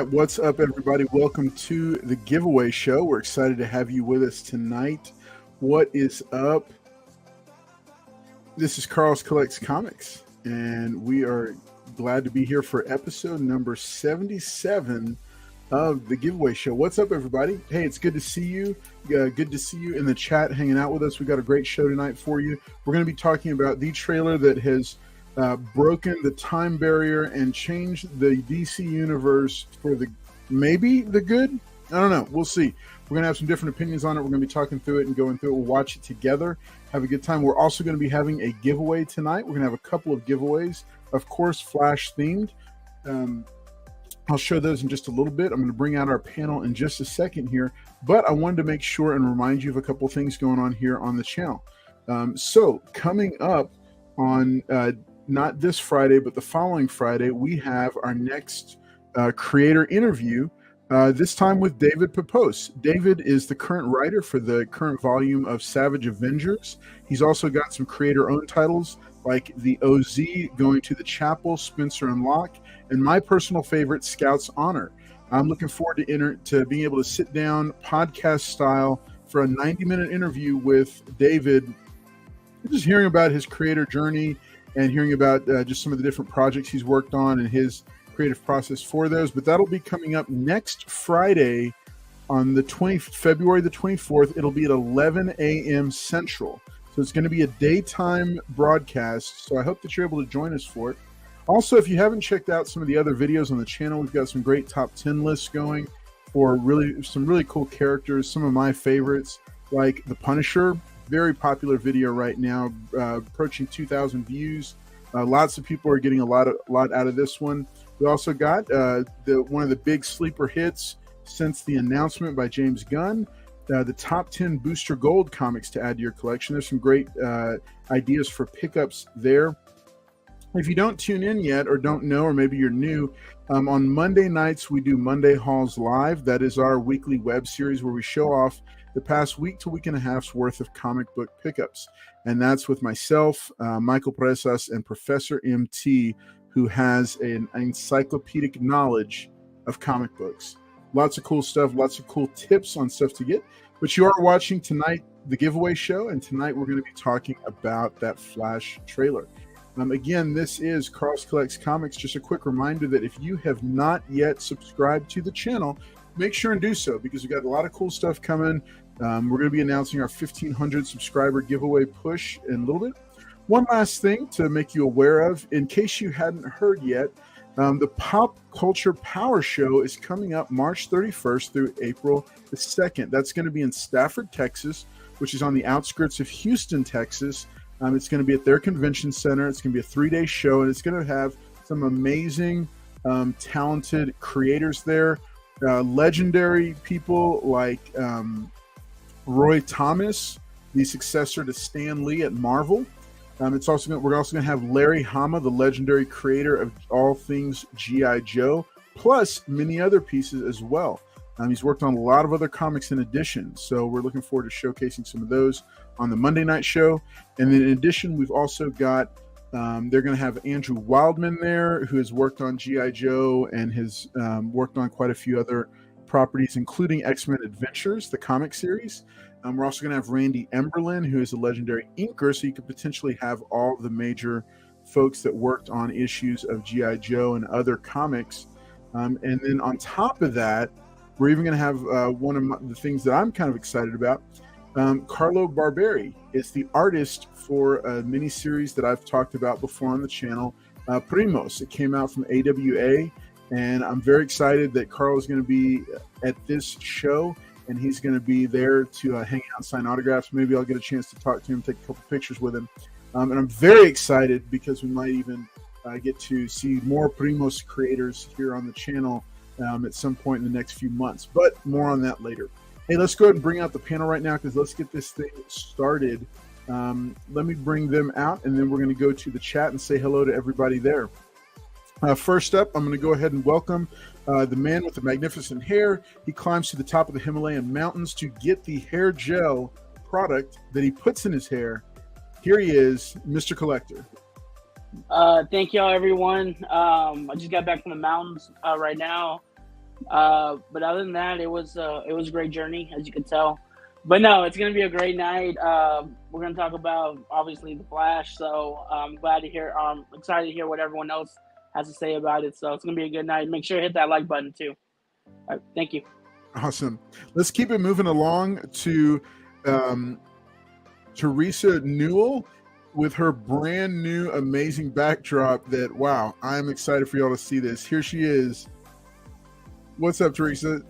right, what's up, everybody? Welcome to the giveaway show. We're excited to have you with us tonight. What is up? This is Carl's Collects Comics, and we are glad to be here for episode number 77 of the giveaway show. What's up, everybody? Hey, it's good to see you. Good to see you in the chat hanging out with us. We got a great show tonight for you. We're going to be talking about the trailer that has broken the time barrier and changed the DC universe for maybe the good. I don't know. We'll see. We're going to have some different opinions on it. We're going to be talking through it and going through it. We'll watch it together. Have a good time. We're also going to be having a giveaway tonight. We're going to have a couple of giveaways, of course, Flash themed. I'll show those in just a little bit. I'm going to bring out our panel in just a second here, but I wanted to make sure and remind you of a couple of things going on here on the channel. So coming up on not this Friday, but the following Friday, we have our next creator interview, this time with David Pepose. David is the current writer for the current volume of Savage Avengers. He's also got some creator-owned titles like the OZ, Going to the Chapel, Spencer and Locke, and my personal favorite, Scout's Honor. I'm looking forward to being able to sit down podcast style for a 90-minute interview with David, just hearing about his creator journey and hearing about just some of the different projects he's worked on and his creative process for those. But that'll be coming up next Friday on February the 24th. It'll be at 11 a.m. Central. So it's going to be a daytime broadcast. So I hope that you're able to join us for it. Also, if you haven't checked out some of the other videos on the channel, we've got some great top 10 lists going for some really cool characters. Some of my favorites, like the Punisher. Very popular video right now, approaching 2,000 views. Lots of people are getting a lot out of this one. We also got one of the big sleeper hits since the announcement by James Gunn, the top 10 Booster Gold comics to add to your collection. There's some great ideas for pickups there. If you don't tune in yet or don't know, or maybe you're new, on Monday nights we do Monday Hauls Live. That is our weekly web series where we show off the past week to week and a half's worth of comic book pickups. And that's with myself, Michael Presas, and Professor MT, who has an encyclopedic knowledge of comic books. Lots of cool stuff, lots of cool tips on stuff to get. But you are watching tonight the giveaway show, and tonight we're going to be talking about that Flash trailer. Again, this is Carl's Collects Comics. Just a quick reminder that if you have not yet subscribed to the channel, make sure and do so, because we've got a lot of cool stuff coming. We're going to be announcing our 1,500 subscriber giveaway push in a little bit. One last thing to make you aware of, in case you hadn't heard yet, the Pop Culture Power Show is coming up March 31st through April the 2nd. That's going to be in Stafford, Texas, which is on the outskirts of Houston, Texas. It's going to be at their convention center. It's going to be a 3-day show, and it's going to have some amazing, talented creators there. Legendary people like Roy Thomas, the successor to Stan Lee at Marvel. We're also going to have Larry Hama, the legendary creator of all things G.I. Joe, plus many other pieces as well. He's worked on a lot of other comics in addition, so we're looking forward to showcasing some of those on the Monday night show. And then in addition, we've also got they're going to have Andrew Wildman there, who has worked on G.I. Joe and has worked on quite a few other properties, including X-Men Adventures, the comic series. We're also going to have Randy Emberlin, who is a legendary inker, so you could potentially have all the major folks that worked on issues of G.I. Joe and other comics. And then on top of that, we're even going to have one of the things that I'm kind of excited about. Carlo Barberi is the artist for a miniseries that I've talked about before on the channel, Primos. It came out from AWA, and I'm very excited that Carlo is going to be at this show, and he's going to be there to hang out and sign autographs. Maybe I'll get a chance to talk to him, take a couple pictures with him. And I'm very excited because we might even get to see more Primos creators here on the channel at some point in the next few months. But more on that later. Hey, let's go ahead and bring out the panel right now, because let's get this thing started. Let me bring them out, and then we're going to go to the chat and say hello to everybody there. First up, I'm going to go ahead and welcome the man with the magnificent hair. He climbs to the top of the Himalayan mountains to get the hair gel product that he puts in his hair. Here he is, Mr. Collector. Thank y'all, everyone. I just got back from the mountains right now. But other than that, it was a great journey, as you could tell. But no, it's gonna be a great night. We're gonna talk about obviously the Flash. So I'm glad to hear. Excited to hear what everyone else has to say about it. So it's gonna be a good night. Make sure to hit that like button too. All right, thank you. Awesome. Let's keep it moving along to Teresa Newell with her brand new amazing backdrop that, wow, I'm excited for y'all to see this. Here she is. What's up, Teresa?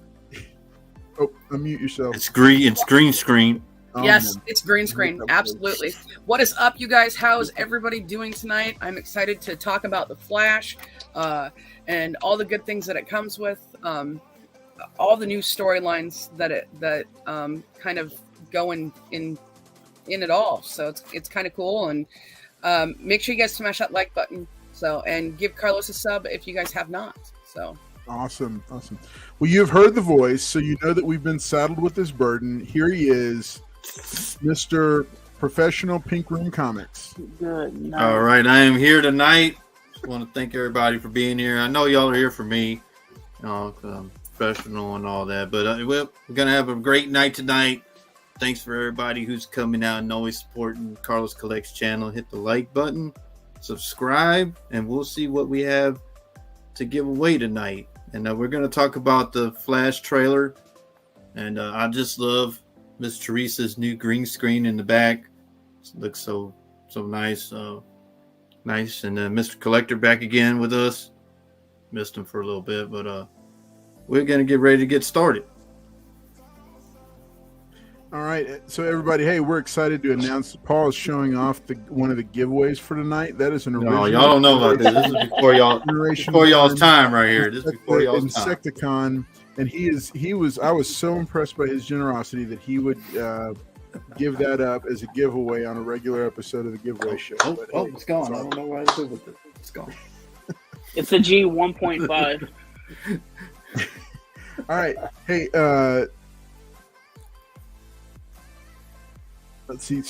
Oh, unmute yourself. It's green screen. Yes, it's green screen. Absolutely. What is up, you guys? How's everybody doing tonight? I'm excited to talk about the Flash and all the good things that it comes with. All the new storylines that kind of go in it all. So it's kind of cool. And make sure you guys smash that like button. And give Carlos a sub if you guys have not. So. Awesome. Well, you've heard the voice, so you know that we've been saddled with this burden. Here he is, Mr. Professional Pink Room Comics. Good night. All right, I am here tonight. Just want to thank everybody for being here. I know y'all are here for me, professional and all that, but we're gonna have a great night tonight. Thanks for everybody who's coming out and always supporting Carlos Collects channel. Hit the like button, subscribe, and we'll see what we have to give away tonight. And we're going to talk about the Flash trailer. And I just love Miss Teresa's new green screen in the back. It looks so nice. Nice. And Mr. Collector back again with us. Missed him for a little bit, but we're going to get ready to get started. All right, so everybody, hey, we're excited to announce Paul is showing off one of the giveaways for tonight. That is an original. No, y'all don't know about this. This is before y'all's time right here. This is before y'all's time. Insecticon, and I was so impressed by his generosity that he would give that up as a giveaway on a regular episode of the giveaway show. It's gone. I don't know why to do with it. It's gone. It's a G 1.5. All right, hey. Let's see,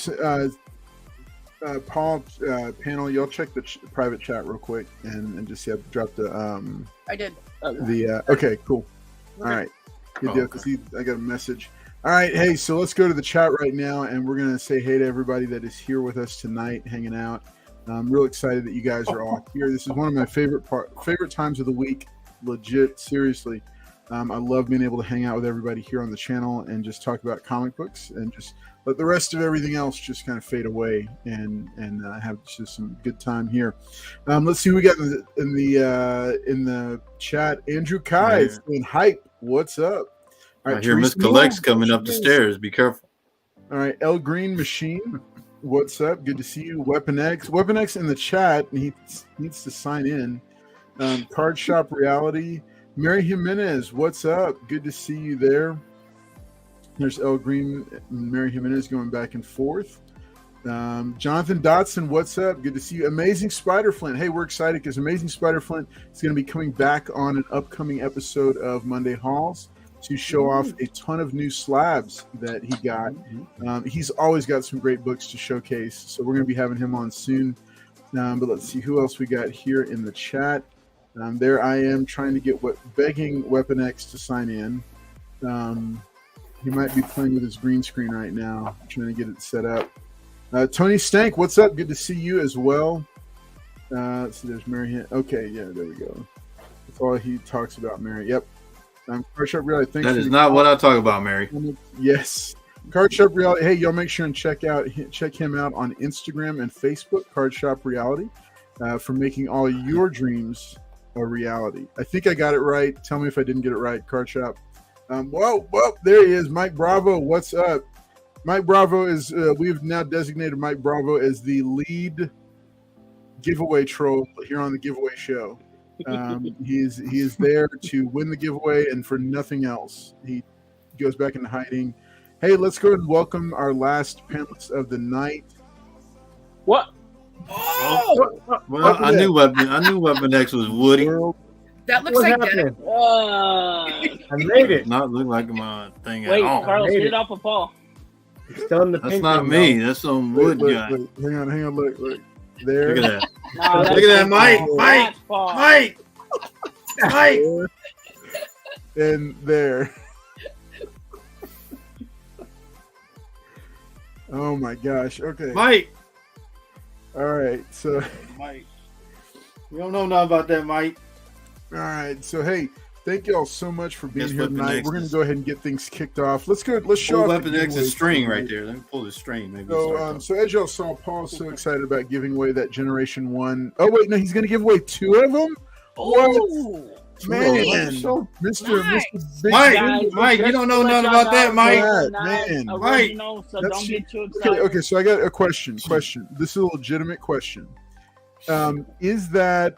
Paul, panel, y'all check the private chat real quick and just see I dropped the I did. Okay, cool. All right, good deal. Because I got a message. All right, hey, so let's go to the chat right now, and we're gonna say hey to everybody that is here with us tonight, hanging out. I'm real excited that you guys are all here. This is one of my favorite times of the week. Legit, seriously. I love being able to hang out with everybody here on the channel and just talk about comic books and just let the rest of everything else just kind of fade away and have just some good time here. Let's see who we got in the chat. Andrew Kai is saying hype. What's up? All right, I hear Miss Collect's coming up the stairs. Be careful. All right, El Green Machine. What's up? Good to see you. Weapon X in the chat. He needs to sign in. Card Shop Reality. Mary Jimenez, what's up? Good to see you there. There's El Green and Mary Jimenez going back and forth. Jonathan Dotson, what's up? Good to see you. Amazing Spider Flint. Hey, we're excited because Amazing Spider Flint is going to be coming back on an upcoming episode of Monday Hauls to show off a ton of new slabs that he got. He's always got some great books to showcase, so we're going to be having him on soon. But let's see who else we got here in the chat. There I am trying to get begging Weapon X to sign in. He might be playing with his green screen right now, trying to get it set up. Tony Stank, what's up? Good to see you as well. Let's see, there's Mary. Okay, yeah, there we go. That's all he talks about, Mary. Yep. Card Shop Reality. Thanks. That is not what I talk about, Mary. Yes. Card Shop Reality. Hey, y'all make sure and check him out on Instagram and Facebook, Card Shop Reality, for making all your dreams a reality. I think I got it right. Tell me if I didn't get it right, Card Shop. Whoa, there he is. Mike Bravo, what's up? Mike Bravo is, we've now designated Mike Bravo as the lead giveaway troll here on the giveaway show. He is there to win the giveaway and for nothing else. He goes back into hiding. Hey, let's go and welcome our last panelist of the night. What? Oh! Well, I knew Weapon X was Woody. That looks like happened? I made it. Not look like my thing Wait, at all. Carlos, get it off of Paul. Still in the That's pink not room, me. though. That's some wood guy. Look, hang on. Look. There. Look at that. No, Look at that, Mike. Paul. Mike. and there. Oh my gosh. Okay. Mike. All right. So. Mike. We don't know nothing about that, Mike. All right. So hey, thank y'all so much for being Guess here Weapon tonight. X We're gonna is- go ahead and get things kicked off. Let's show Pull off Weapon the X's giveaways string tonight. right there. Let me pull the string. Maybe. So as y'all saw, Paul's so excited about giving away that Generation 1. Oh wait, no, he's gonna give away 2 of them. Ooh, Man, Nice. Mr. Big Mike, Big- Mike, you don't know Just to nothing let about that, y'all Mike. know, Man, they're not Mike. original, so That's- don't get too excited. Okay, so I got a question. This is a legitimate question. Is that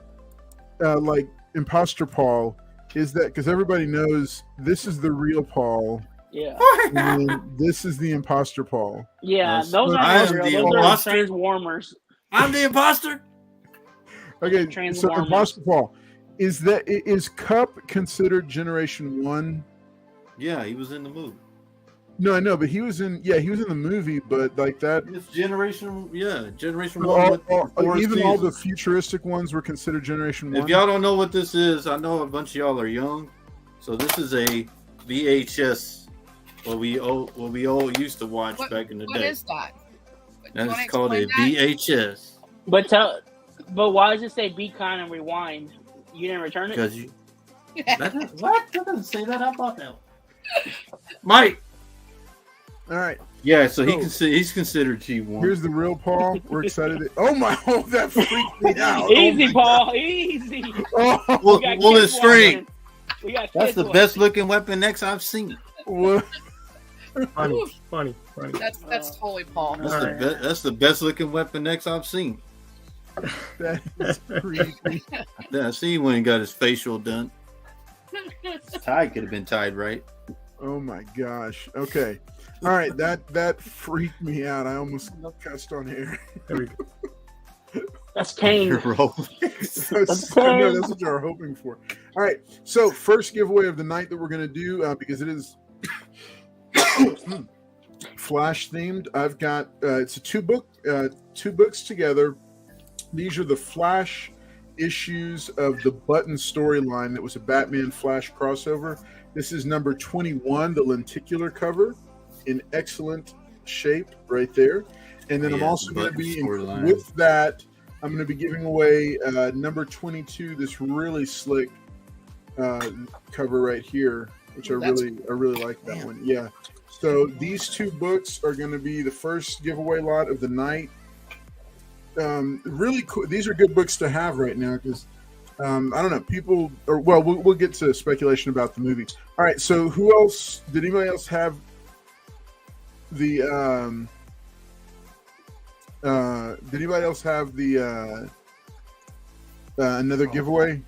like Imposter Paul? Is that because everybody knows this is the real Paul Yeah, and this is the Imposter Paul? yeah, Yes. those I aren't am real. the Those are imposter. transformers. I'm the imposter. Okay, so Transformers. Imposter Paul, is Cup considered Generation 1? Yeah, he was in the movie. No, I know, but he was in the movie, but like that. It's Generation 1. Even all the futuristic ones were considered Generation 1. If y'all don't know what this is, I know a bunch of y'all are young. So this is a VHS, what we all used to watch back in the what day. is that? Do you wanna That's called a explain that? VHS. But why does it say be kind and rewind? You didn't return it? Because you. What? That doesn't say that. How about that? Mike. All right, Yeah, so So- he's considered G1. here's the real Paul. We're excited. Oh my! Oh, that freaked me out. Easy, Paul. Easy. Oh, Pull We got the kids string. watching. We got That's kids the watching. best looking Weapon X I've seen. what? Funny. That's totally Paul. That's the best looking Weapon X I've seen. That is creepy. Yeah, I see when he got his facial done. His tie could have been tied right. Oh my gosh. Okay. All right. That freaked me out. I almost cussed on air. There we go. That's Kane. You're rolling. That's what you're hoping for. All right. So first giveaway of the night that we're going to do because it is Flash themed. I've got it's a two books together. These are the Flash issues of the Button storyline that was a Batman Flash crossover. This is number 21, the lenticular cover, in excellent shape right there. And then I'm Yeah, also going to Button be storyline. with that. I'm going to be giving away number 22, this really slick cover right here, which I really like that one. Yeah. So these 2 books are going to be the first giveaway lot of the night. Really cool. These are good books to have right now because I don't know, we'll get to speculation about the movie. All right, so who else? Did anybody else have the another giveaway?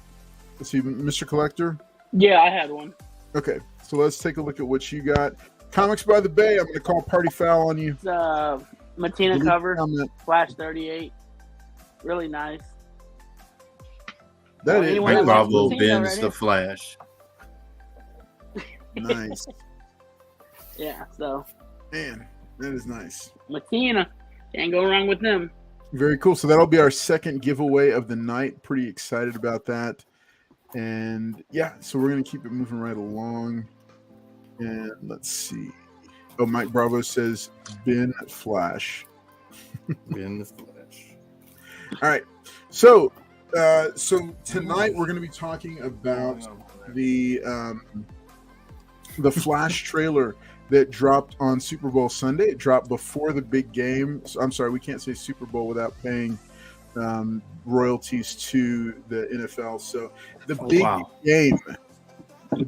Let's see, Mr. Collector. Yeah, I had one. Okay, so let's take a look at what you got. Comics by the Bay. I'm going to call party foul on you. It's Matina Delete cover, comment. Flash 38. Really nice. That is anyone Mike that likes Bravo Matina bends already? the Flash. nice. Yeah, so Man, that is nice. Matina. Can't go wrong with them. Very cool. So that'll be our second giveaway of the night. Pretty excited about that. And yeah, so we're going to keep it moving right along. And let's see. Oh, Mike Bravo says, Ben Flash. Bend the Flash. All right. So tonight we're going to be talking about the Flash trailer that dropped on Super Bowl Sunday. It dropped before the big game. So, I'm sorry, we can't say Super Bowl without paying royalties to the NFL. So the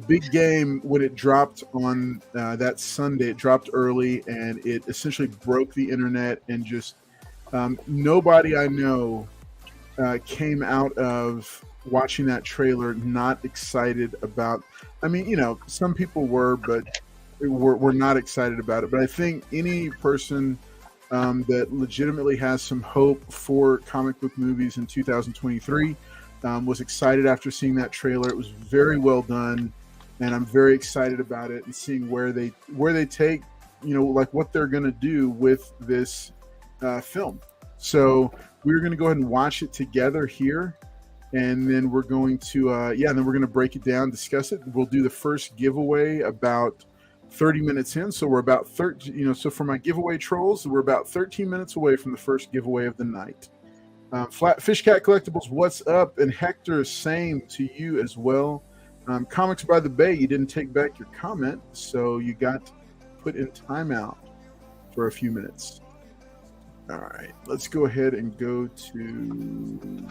big game when it dropped on that Sunday, it dropped early and it essentially broke the internet and just nobody I know came out of watching that trailer not excited about. I mean, you know, some people were, but we're not excited about it. But I think any person that legitimately has some hope for comic book movies in 2023 was excited after seeing that trailer. It was very well done, and I'm very excited about it and seeing where they take, you know, like what they're going to do with this film. So we're going to go ahead and watch it together here. and then we're going to then we're going to break it down, discuss it. We'll do the first giveaway about 30 minutes in, so we're about 13. So for my giveaway trolls, we're about 13 minutes away from the first giveaway of the night. Flat Fish Cat Collectibles, what's up? And Hector, same to you as well. Comics by the Bay, you didn't take back your comment, so you got put in timeout for a few minutes. All right, let's go ahead and go to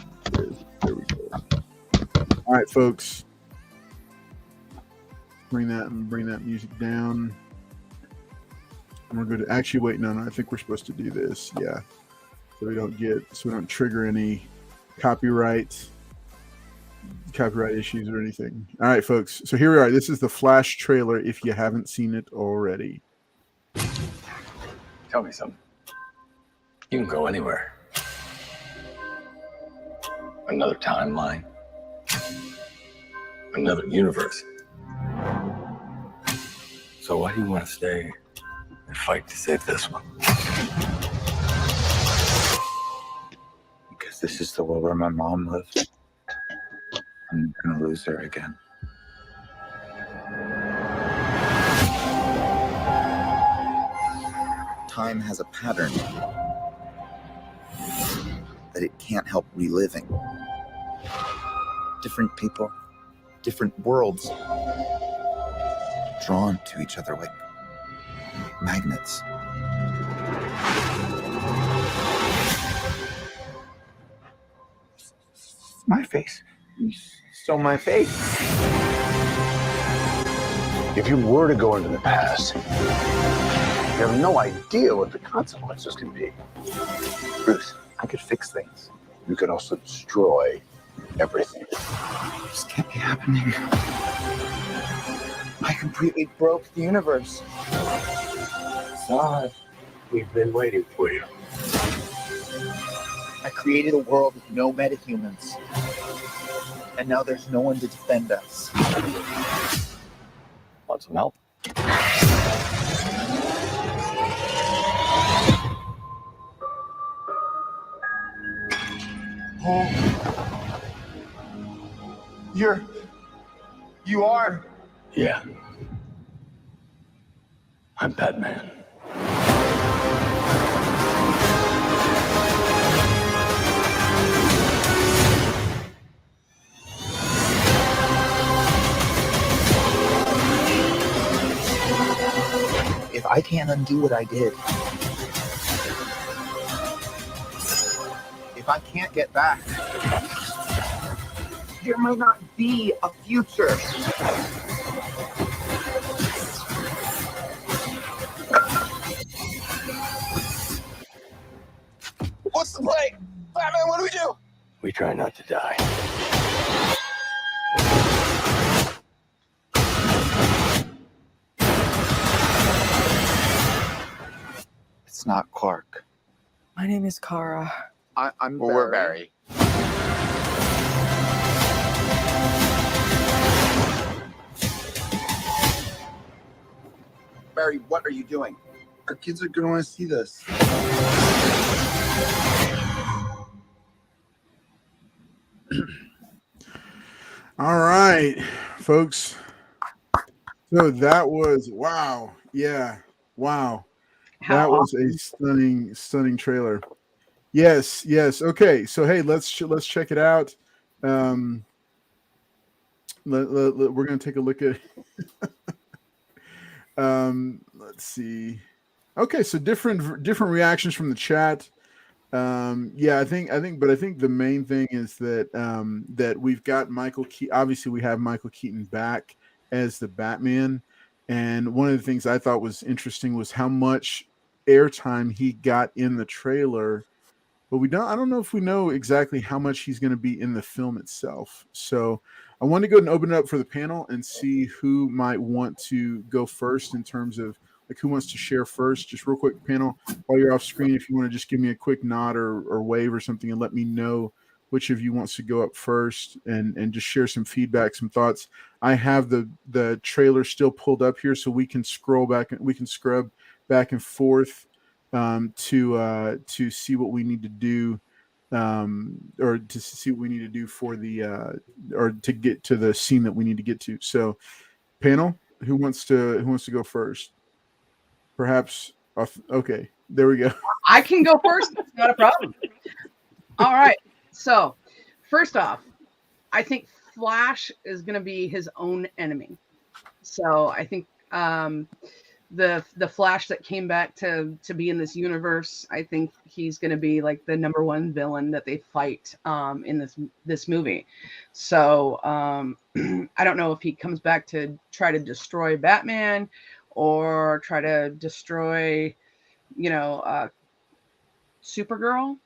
there we go. All right, folks, bring that music down. And we're going to actually wait. No, I think we're supposed to do this. Yeah, so we don't trigger any copyright issues or anything. All right, folks. So here we are. This is the Flash trailer. If you haven't seen it already, tell me something. You can go anywhere. Another timeline. Another universe. So why do you want to stay and fight to save this one? Because this is the world where my mom lives. I'm gonna lose her again. Time has a pattern that it can't help reliving. Different people, different worlds, drawn to each other like magnets. My face. You stole my face. If you were to go into the past, you have no idea what the consequences can be. Bruce, I could fix things. You could also destroy everything. This can't be happening. I completely broke the universe. Sorry. We've been waiting for you. I created a world with no metahumans. And now there's no one to defend us. Want some help? Oh. You are? Yeah. I'm Batman. If I can't undo what I did, if I can't get back, there might not be a future. What's the play? Batman, what do we do? We try not to die. It's not Clark. My name is Kara. I'm Barry. We're Barry. Barry, what are you doing? Our kids are going to want to see this. all right, folks. So that was wow. Yeah, wow. That was a stunning trailer. Yes. Okay, so hey, let's check it out. We're gonna take a look at. Let's see. Okay, so different reactions from the chat. I think the main thing is that that we've got Michael Keaton. Obviously, we have Michael Keaton back as the Batman, and one of the things I thought was interesting was how much airtime he got in the trailer, but I don't know if we know exactly how much he's going to be in the film itself. So I want to go and open it up for the panel and see who might want to go first in terms of like who wants to share first. Just real quick, panel, while you're off screen, if you want to just give me a quick nod or wave or something and let me know which of you wants to go up first and just share some feedback, some thoughts. I have the trailer still pulled up here so we can scroll back and we can scrub back and forth to see what we need to do or to see what we need to do for the or to get to the scene that we need to get to. So, panel, who wants to go first? Perhaps. Okay, there we go. I can go first. It's not a problem. All right. So, first off, I think Flash is going to be his own enemy. So I think the Flash that came back to be in this universe, I think he's going to be like the number one villain that they fight in this movie. So I don't know if he comes back to try to destroy Batman or try to destroy, Supergirl,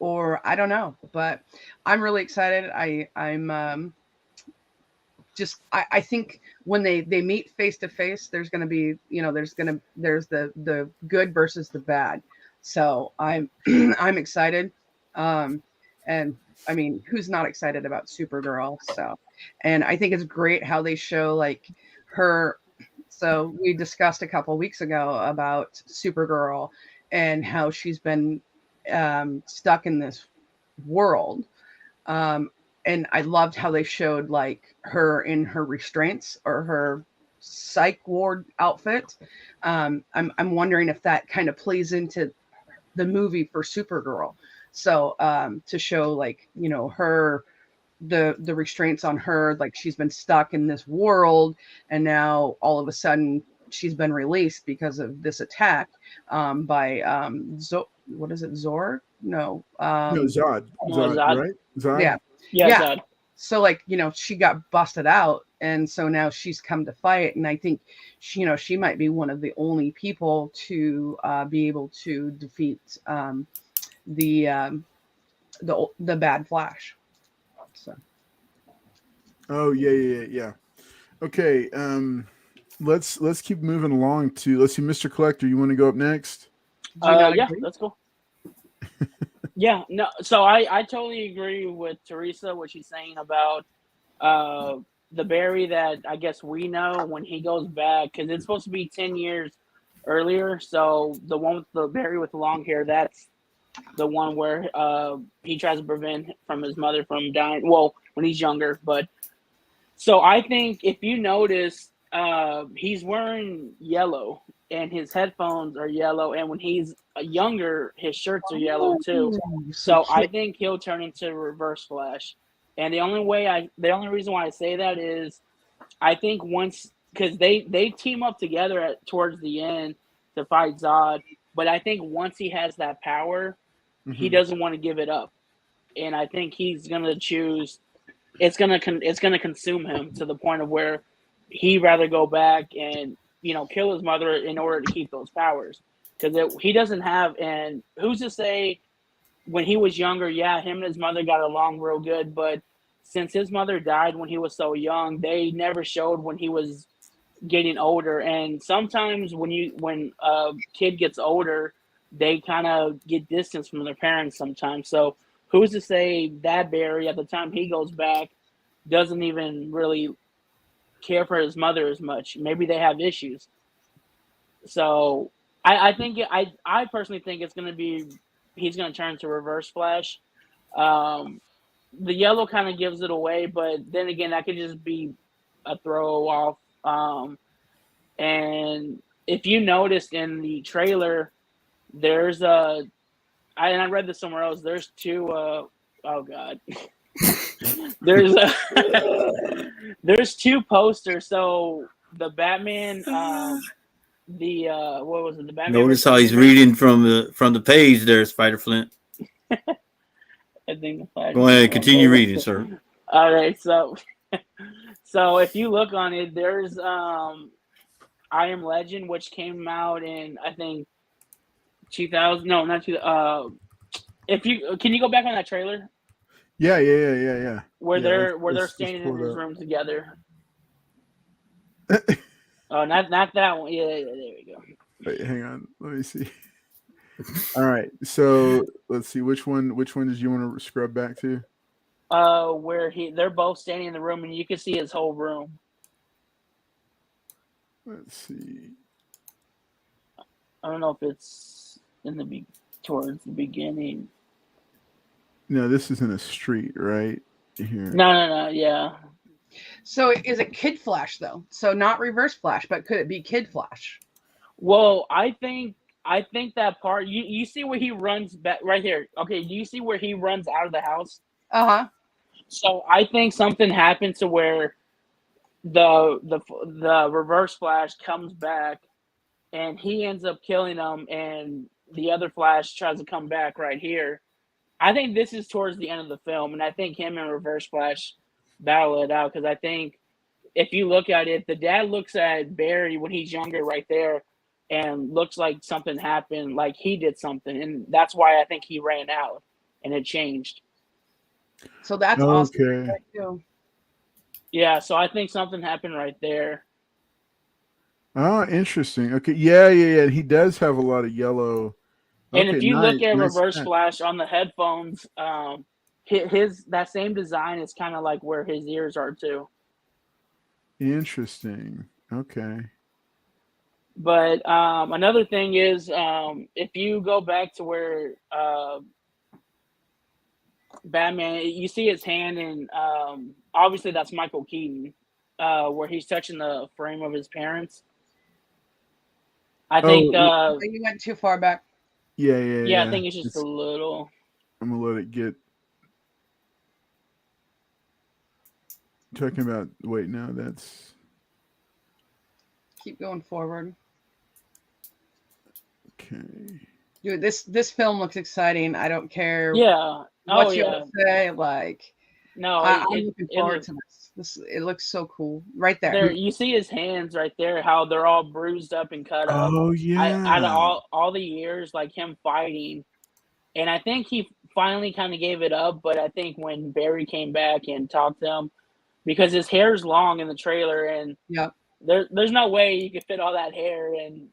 or I don't know, but I'm really excited. I'm just I think when they meet face to face, there's going to be there's the good versus the bad. So I'm I'm excited, and I mean, who's not excited about Supergirl? So, and I think it's great how they show like her. So we discussed a couple weeks ago about Supergirl and how she's been stuck in this world. And I loved how they showed like her in her restraints or her psych ward outfit. I'm wondering if that kind of plays into the movie for Supergirl. So to show like her the restraints on her, like she's been stuck in this world, and now all of a sudden she's been released because of this attack by what is it, Zor? No, No, Zod. Zod. Right? Zod. Yeah. Yeah. Zod. So like, she got busted out, and so now she's come to fight, and I think she might be one of the only people to be able to defeat the bad Flash. So. Oh yeah. Okay, let's keep moving along to, let's see, Mr. Collector, you want to go up next? Yeah, that's cool. Yeah, no, so I totally agree with Teresa, what she's saying about the Barry that I guess we know when he goes back, because it's supposed to be 10 years earlier. So the one with the Barry with the long hair, that's the one where he tries to prevent from his mother from dying. Well, when he's younger. But so I think if you notice, he's wearing yellow and his headphones are yellow, and when he's younger, his shirts are yellow too. So I think he'll turn into Reverse Flash. And the only reason why I say that is, I think once, because they team up together towards the end to fight Zod, but I think once he has that power, he doesn't want to give it up, and I think he's gonna choose. It's gonna consume him to the point of where he'd rather go back and kill his mother in order to keep those powers, because he doesn't have. And who's to say when he was younger? Yeah, him and his mother got along real good, but since his mother died when he was so young, they never showed when he was getting older. And sometimes when a kid gets older, they kind of get distance from their parents sometimes. So who's to say that Barry, at the time he goes back, doesn't even really care for his mother as much? Maybe they have issues. So I think I personally think it's going to be, he's going to turn to Reverse Flash. The yellow kind of gives it away, but then again, that could just be a throw off. And if you noticed in the trailer, there's I read this somewhere else. There's two. Oh God. There's two posters. So the Batman, what was it? The Batman. Notice how he's reading from the page there, Spider Flint. I think the Flash. Go ahead, continue reading, sir. All right, so if you look on it, there's I Am Legend, which came out in, I think, 2000. No, not 2000. If you can, you go back on that trailer? Yeah. Where they're standing in this room together. Oh, not that one. Yeah, there we go. Wait, hang on. Let me see. All right. So let's see, which one did you want to scrub back to? Where they're both standing in the room and you can see his whole room. Let's see. I don't know if it's in towards the beginning. No, this is in a street, right? Here. No. Yeah. So is it Kid Flash though? So not Reverse Flash, but could it be Kid Flash? Well, I think that part you see where he runs back right here. Okay, do you see where he runs out of the house? Uh-huh. So I think something happened to where the Reverse Flash comes back and he ends up killing him, and the other Flash tries to come back right here. I think this is towards the end of the film, and I think him and Reverse Flash battle it out because I think if you look at it, the dad looks at Barry when he's younger right there and looks like something happened, like he did something, and that's why I think he ran out and it changed. So that's awesome. Okay. Right, too. Yeah, so I think something happened right there. Oh, interesting. Okay. Yeah. He does have a lot of yellow. And Okay, if you look at nice Reverse match. Flash on the headphones, his that same design is kind of like where his ears are too. Interesting. Okay. But another thing is, if you go back to where Batman, you see his hand, and obviously that's Michael Keaton, where he's touching the frame of his parents. I think, You went too far back. Yeah. I think it's just a little. I'm gonna let it get. Talking about. Wait, no, that's Keep going forward. okay. Dude, this film looks exciting. I don't care Yeah. what you say. Like, No, I'm looking forward to this. It looks so cool. Right there. You see his hands right there, how they're all bruised up and cut up. Oh yeah. Out of all the years, like him fighting, and I think he finally kind of gave it up. But I think when Barry came back and talked to him, because his hair's long in the trailer, and there's no way you could fit all that hair, and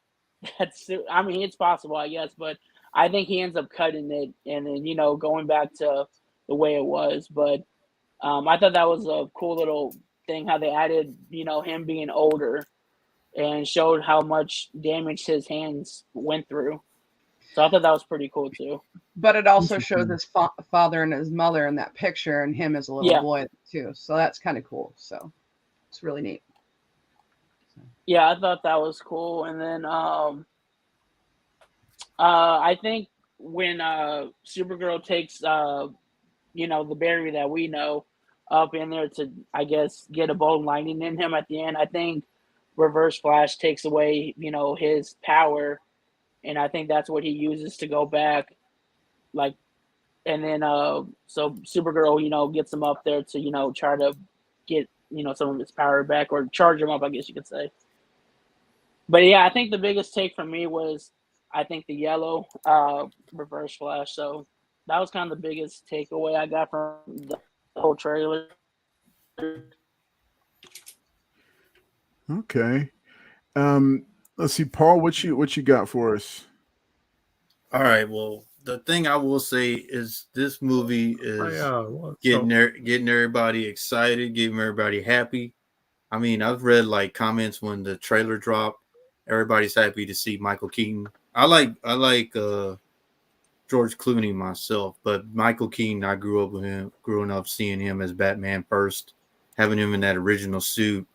I mean, it's possible, I guess, but I think he ends up cutting it and then going back to the way it was. But I thought that was a cool little thing how they added him being older and showed how much damage his hands went through. So I thought that was pretty cool too. But it also shows his father and his mother in that picture, and him as a little boy too. So that's kind of cool. So it's really neat. Yeah, I thought that was cool. And then I think when Supergirl takes the Barry that we know up in there to, I guess, get a bolt lightning in him at the end, I think Reverse Flash takes away his power, and I think that's what he uses to go back, like, and then so Supergirl gets him up there to try to get some of his power back, or charge him up, I guess you could say. But yeah, I think the biggest take from me was I think the yellow Reverse Flash. So that was kind of the biggest takeaway I got from the whole trailer. Okay. Let's see, Paul, what you got for us? All right. Well, the thing I will say is this movie is getting everybody excited, getting everybody happy. I mean, I've read like comments when the trailer dropped. Everybody's happy to see Michael Keaton. I like George Clooney myself, but Michael Keaton, I grew up with him, growing up seeing him as Batman first, having him in that original suit.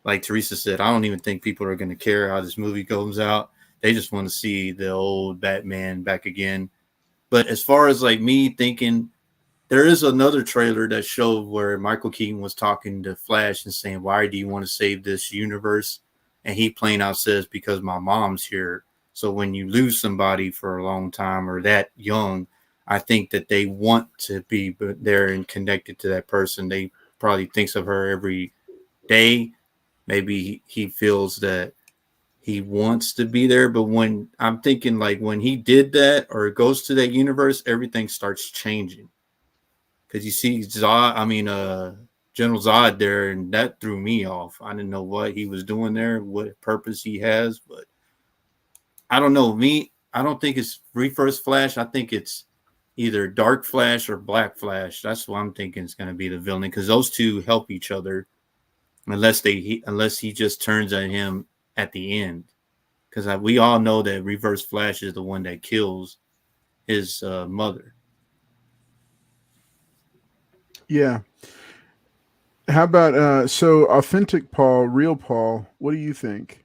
Like Teresa said, I don't even think people are going to care how this movie comes out. They just want to see the old Batman back again. But as far as like me thinking, there is another trailer that showed where Michael Keaton was talking to Flash and saying, "Why do you want to save this universe?" And he plain out says, "Because my mom's here." So when you lose somebody for a long time or that young, I think that they want to be there and connected to that person. They probably thinks of her every day. Maybe he feels that he wants to be there. But when I'm thinking like when he did that or goes to that universe, everything starts changing. Because you see General Zod there, and that threw me off. I didn't know what he was doing there, what purpose he has, but I don't know. I don't think it's Reverse Flash. I think it's either Dark Flash or Black Flash. That's what I'm thinking is going to be the villain, because those two help each other, unless he just turns on him at the end. Because we all know that Reverse Flash is the one that kills his mother. Yeah. How about so authentic Paul, real Paul? What do you think?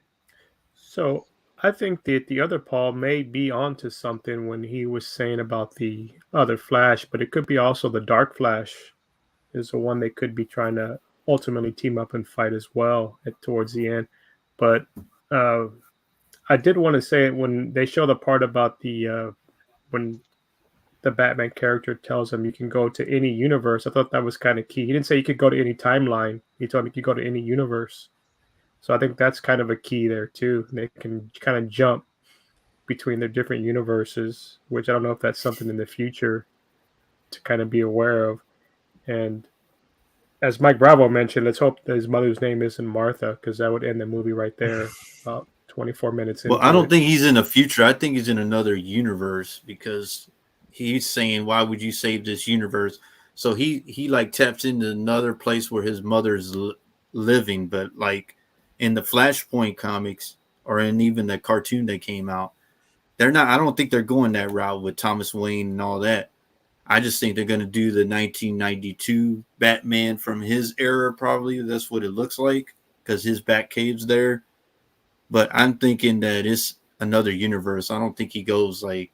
So I think that the other Paul may be onto something when he was saying about the other Flash, but it could be also the Dark Flash is the one they could be trying to ultimately team up and fight as well towards the end. But uh, I did want to say when they show the part about the when the Batman character tells him you can go to any universe. I thought that was kind of key. He didn't say you could go to any timeline. He told me you could go to any universe. So I think that's kind of a key there too. They can kind of jump between their different universes, which I don't know if that's something in the future to kind of be aware of. And as Mike Bravo mentioned, let's hope that his mother's name isn't Martha, because that would end the movie right there, about 24 minutes Well, I into don't it. think he's in the future. I think he's in another universe because he's saying, "Why would you save this universe?" So he like taps into another place where his mother's living, but like in the Flashpoint comics or in even the cartoon that came out, they're not. I don't think they're going that route with Thomas Wayne and all that. I just think they're going to do the 1992 Batman from his era. Probably that's what it looks like because his Batcave's there. But I'm thinking that it's another universe. I don't think he goes like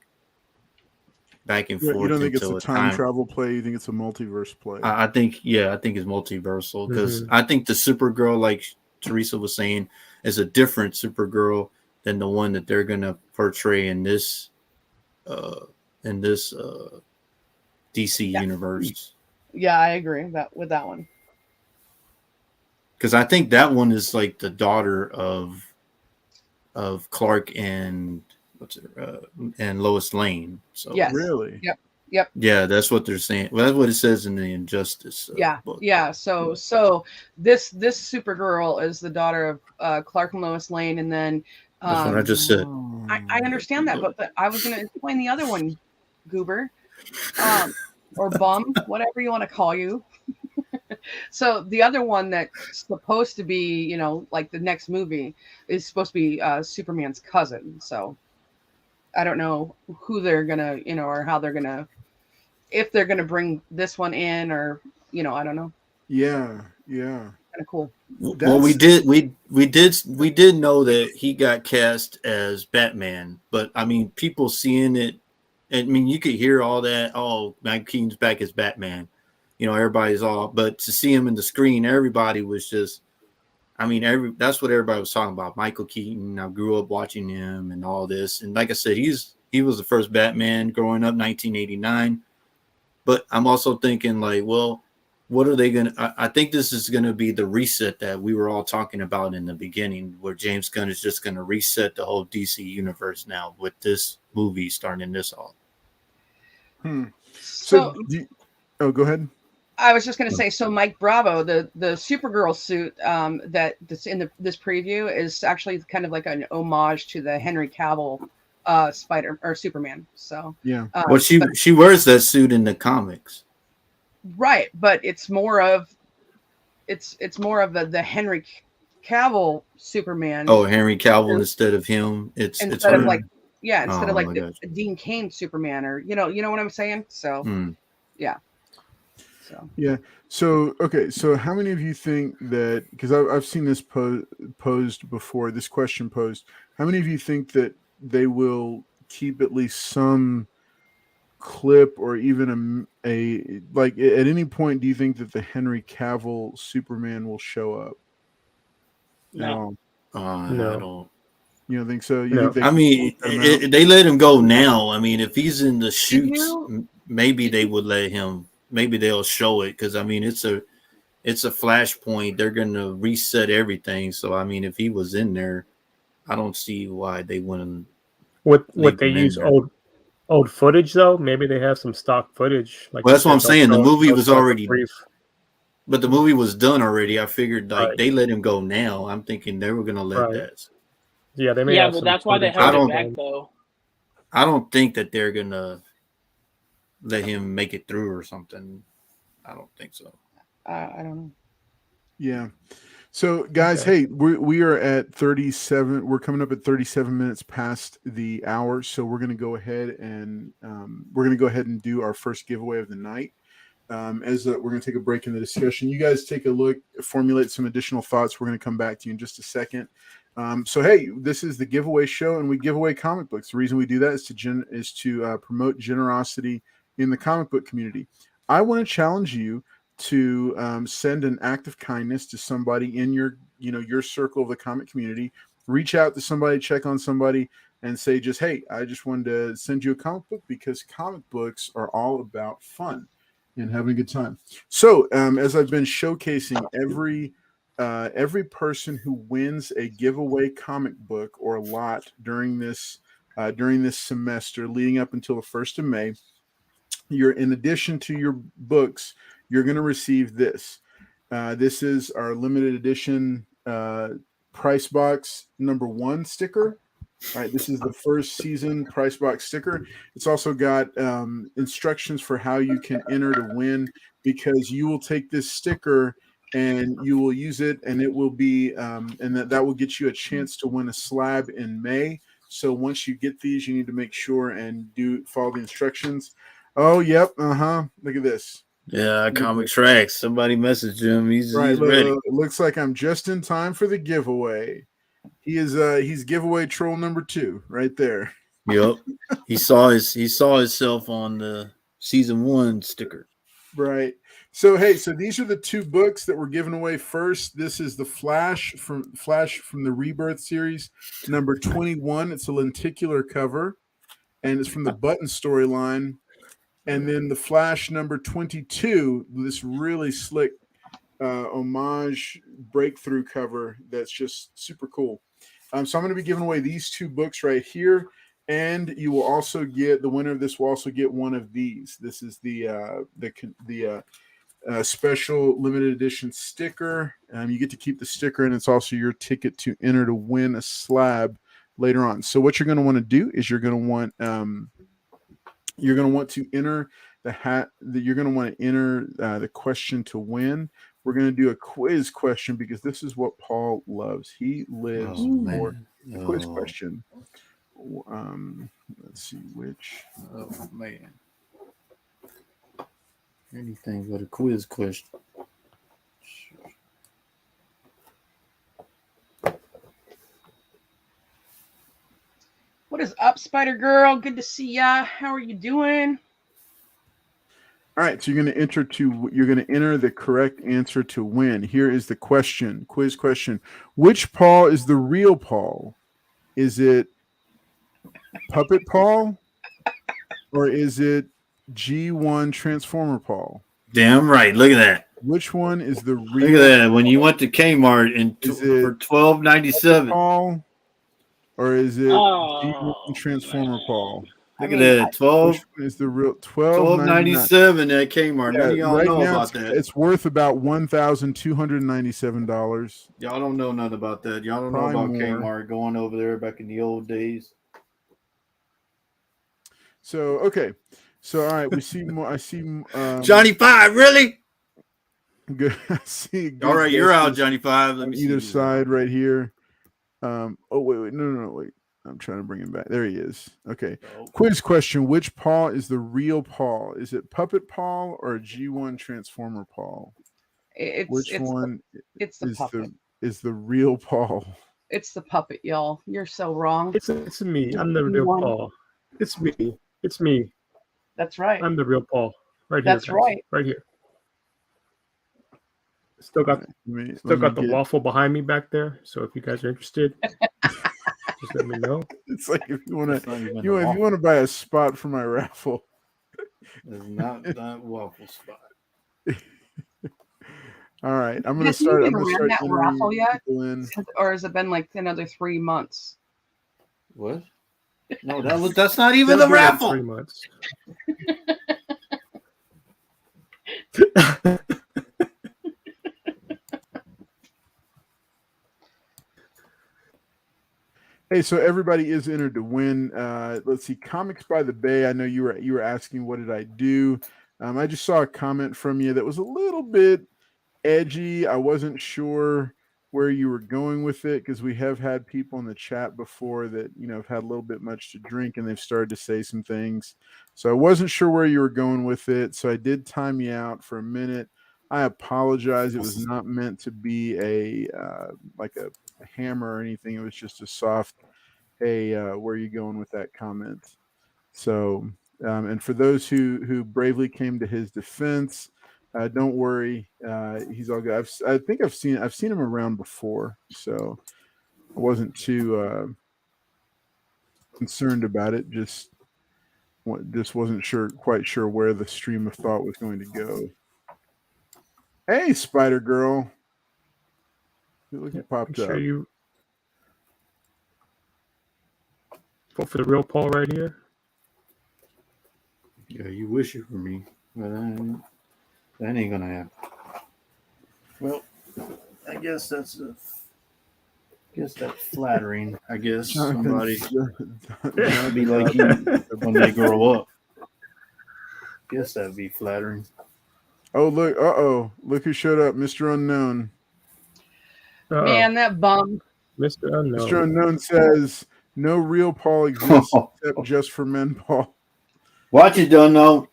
back and You forth don't think it's a into a time time. travel play? You think it's a multiverse play? I think, yeah, I think it's multiversal because Mhm. I think the Supergirl, like Teresa was saying, is a different Supergirl than the one that they're gonna portray uh, in this DC Yeah. universe. Yeah, I agree with that one. Because I think that one is like the daughter of Clark and and Lois Lane. So Yes. Really? Yep. Yep. yeah, that's what they're saying. Well, that's what it says in the Injustice Yeah. book. Yeah. So this Supergirl is the daughter of Clark and Lois Lane, and then That's what I just said. I understand that, but I was going to explain the other one, Goober, or Bum, whatever you want to call you. So the other one that's supposed to be, like the next movie is supposed to be Superman's cousin. So I don't know who they're gonna, or how they're gonna, if they're gonna bring this one in, or I don't know. Yeah. Kind of cool. Well, we did know that he got cast as Batman, but I mean, people seeing it. I mean, you could hear all that. Oh, Mike Keaton's back as Batman. Everybody's all. But to see him in the screen, everybody was just. I mean, that's what everybody was talking about. Michael Keaton. I grew up watching him and all this, and like I said, he was the first Batman growing up, 1989. But I'm also thinking like, well, what are they gonna? I think this is gonna be the reset that we were all talking about in the beginning, where James Gunn is just gonna reset the whole DC universe now with this movie starting this off. So, go ahead. I was just going to say, so Mike Bravo, the Supergirl suit that's in this preview is actually kind of like an homage to the Henry Cavill Spider or Superman. So Yeah. Well, she wears that suit in the comics, right, but it's more of the Henry Cavill Superman. Oh, Henry Cavill instead of him. It's instead of her. like instead of Oh, like I the got Dean Cain Superman, or you know what I'm saying. So yeah. So Yeah. So okay. So how many of you think that? Because I've seen this posed before. This question posed. How many of you think that they will keep at least some clip or even a like at any point? Do you think that the Henry Cavill Superman will show up? At No. all? I No. don't. You don't think so? You No. think they I mean, they let him go now. I mean, if he's in the shoots, maybe they would let him. Maybe they'll show it because I mean, it's a flashpoint. They're gonna reset everything. So I mean, if he was in there, I don't see why they wouldn't Would leave they him in use there. old footage though? Maybe they have some stock footage. Like Well, you that's what I'm said, they'll saying. The movie they'll was show, like, a already, brief. but the movie was done already. I figured like Right. they let him go now. I'm thinking they were gonna let Right. that. Yeah, they may Yeah, have but some that's why they footage held I it don't- back though. I don't think that they're gonna let him make it through or something. I don't think so. I don't know. Yeah. So, guys, Okay. hey, we are at 37. We're coming up at 37 minutes past the hour, so we're going to go ahead and do our first giveaway of the night. as we're going to take a break in the discussion. You guys take a look, formulate some additional thoughts. We're going to come back to you in just a second. So, hey, this is the giveaway show, and we give away comic books. The reason we do that is to promote generosity in the comic book community. I want to challenge you to send an act of kindness to somebody in your circle of the comic community. Reach out to somebody, check on somebody, and say just, hey, I just wanted to send you a comic book, because comic books are all about fun and having a good time. So as I've been showcasing, every person who wins a giveaway comic book or lot during this semester leading up until the 1st of May, you're, in addition to your books, you're going to receive this. This is our limited edition Price Box #1 sticker. All right, this is the first season Price Box sticker. It's also got instructions for how you can enter to win, because you will take this sticker and you will use it, and it will be and that will get you a chance to win a slab in May. So once you get these, you need to make sure and follow the instructions. Oh, yep, look at this. Yeah, Comic Tracks. Somebody messaged him. He's ready. It looks like I'm just in time for the giveaway. He's giveaway troll number 2 right there. Yep. he saw himself on the season 1 sticker. Right. So these are the 2 books that we're giving away first. This is the Flash from the Rebirth series, number 21. It's a lenticular cover, and it's from the Button storyline. And then the Flash number 22, this really slick homage breakthrough cover that's just super cool. So I'm going to be giving away these 2 books right here, and you will also get, the winner of this will also get one of these. This is the special limited edition sticker. You get to keep the sticker, and it's also your ticket to enter to win a slab later on. So what you're going to want to do is you're going to want to enter the question to win. We're going to do a quiz question, because this is what Paul loves. He lives for the quiz question. Let's see which. Oh, man. Anything but a quiz question. What is up, Spider Girl? Good to see ya. How are you doing? All right, so you're going to enter the correct answer to win. Here is the question, quiz question. Which Paul is the real Paul? Is it Puppet Paul, or is it G1 Transformer Paul? Damn right. Look at that. Which one is the real? Look at that. When you went to Kmart for $12.97. Paul, or is it G1 Transformer Paul? Look at that. 12 is the real $12.97 at Kmart. None of y'all right know now about that. It's worth about $1,297. Y'all don't know nothing about that. Y'all don't Probably know about more. Kmart going over there back in the old days. So okay. So all right, we see more. I see Johnny Five, really? Good. I see. Good All right, you're out, Johnny Five. Let me see either side right here. Oh wait, no, wait. I'm trying to bring him back. There he is. Okay. Oh. Quiz question: which Paul is the real Paul? Is it Puppet Paul or G1 Transformer Paul? Which one is the real Paul? It's the puppet, y'all. You're so wrong. It's me. I'm the real Paul. It's me. It's me. That's right. I'm the real Paul. Right here. That's guys. right. Right here. Still got the waffle behind me back there. So if you guys are interested, just let me know. It's like if you want to buy a spot for my raffle. It's not that waffle spot. All right, I'm gonna start. I'm gonna start that raffle yet, or has it been like another 3 months? What? No, that's not even the raffle. 3 months. Hey, so everybody is entered to win. Let's see, Comics by the Bay. I know you were asking what did I do. I just saw a comment from you that was a little bit edgy. I wasn't sure where you were going with it, because we have had people in the chat before that, have had a little bit much to drink and they've started to say some things. So I wasn't sure where you were going with it. So I did time you out for a minute. I apologize. It was not meant to be like a hammer or anything. It was just a soft, hey, where are you going with that comment? So, and for those who bravely came to his defense, don't worry, he's all good. I think I've seen him around before, so I wasn't too concerned about it. Just wasn't quite sure where the stream of thought was going to go. Hey, Spider Girl, look, you popped up. You vote for the real Paul right here. Yeah, you wish it for me, but that ain't gonna happen. Well, I guess that's flattering. I guess somebody be like you when they grow up. Guess that'd be flattering. Oh look! Look who showed up, Mr. Unknown. Man, that bum. Mr. Unknown. Mr. Unknown says no real Paul exists except just for men, Paul. Watch it, Unknown.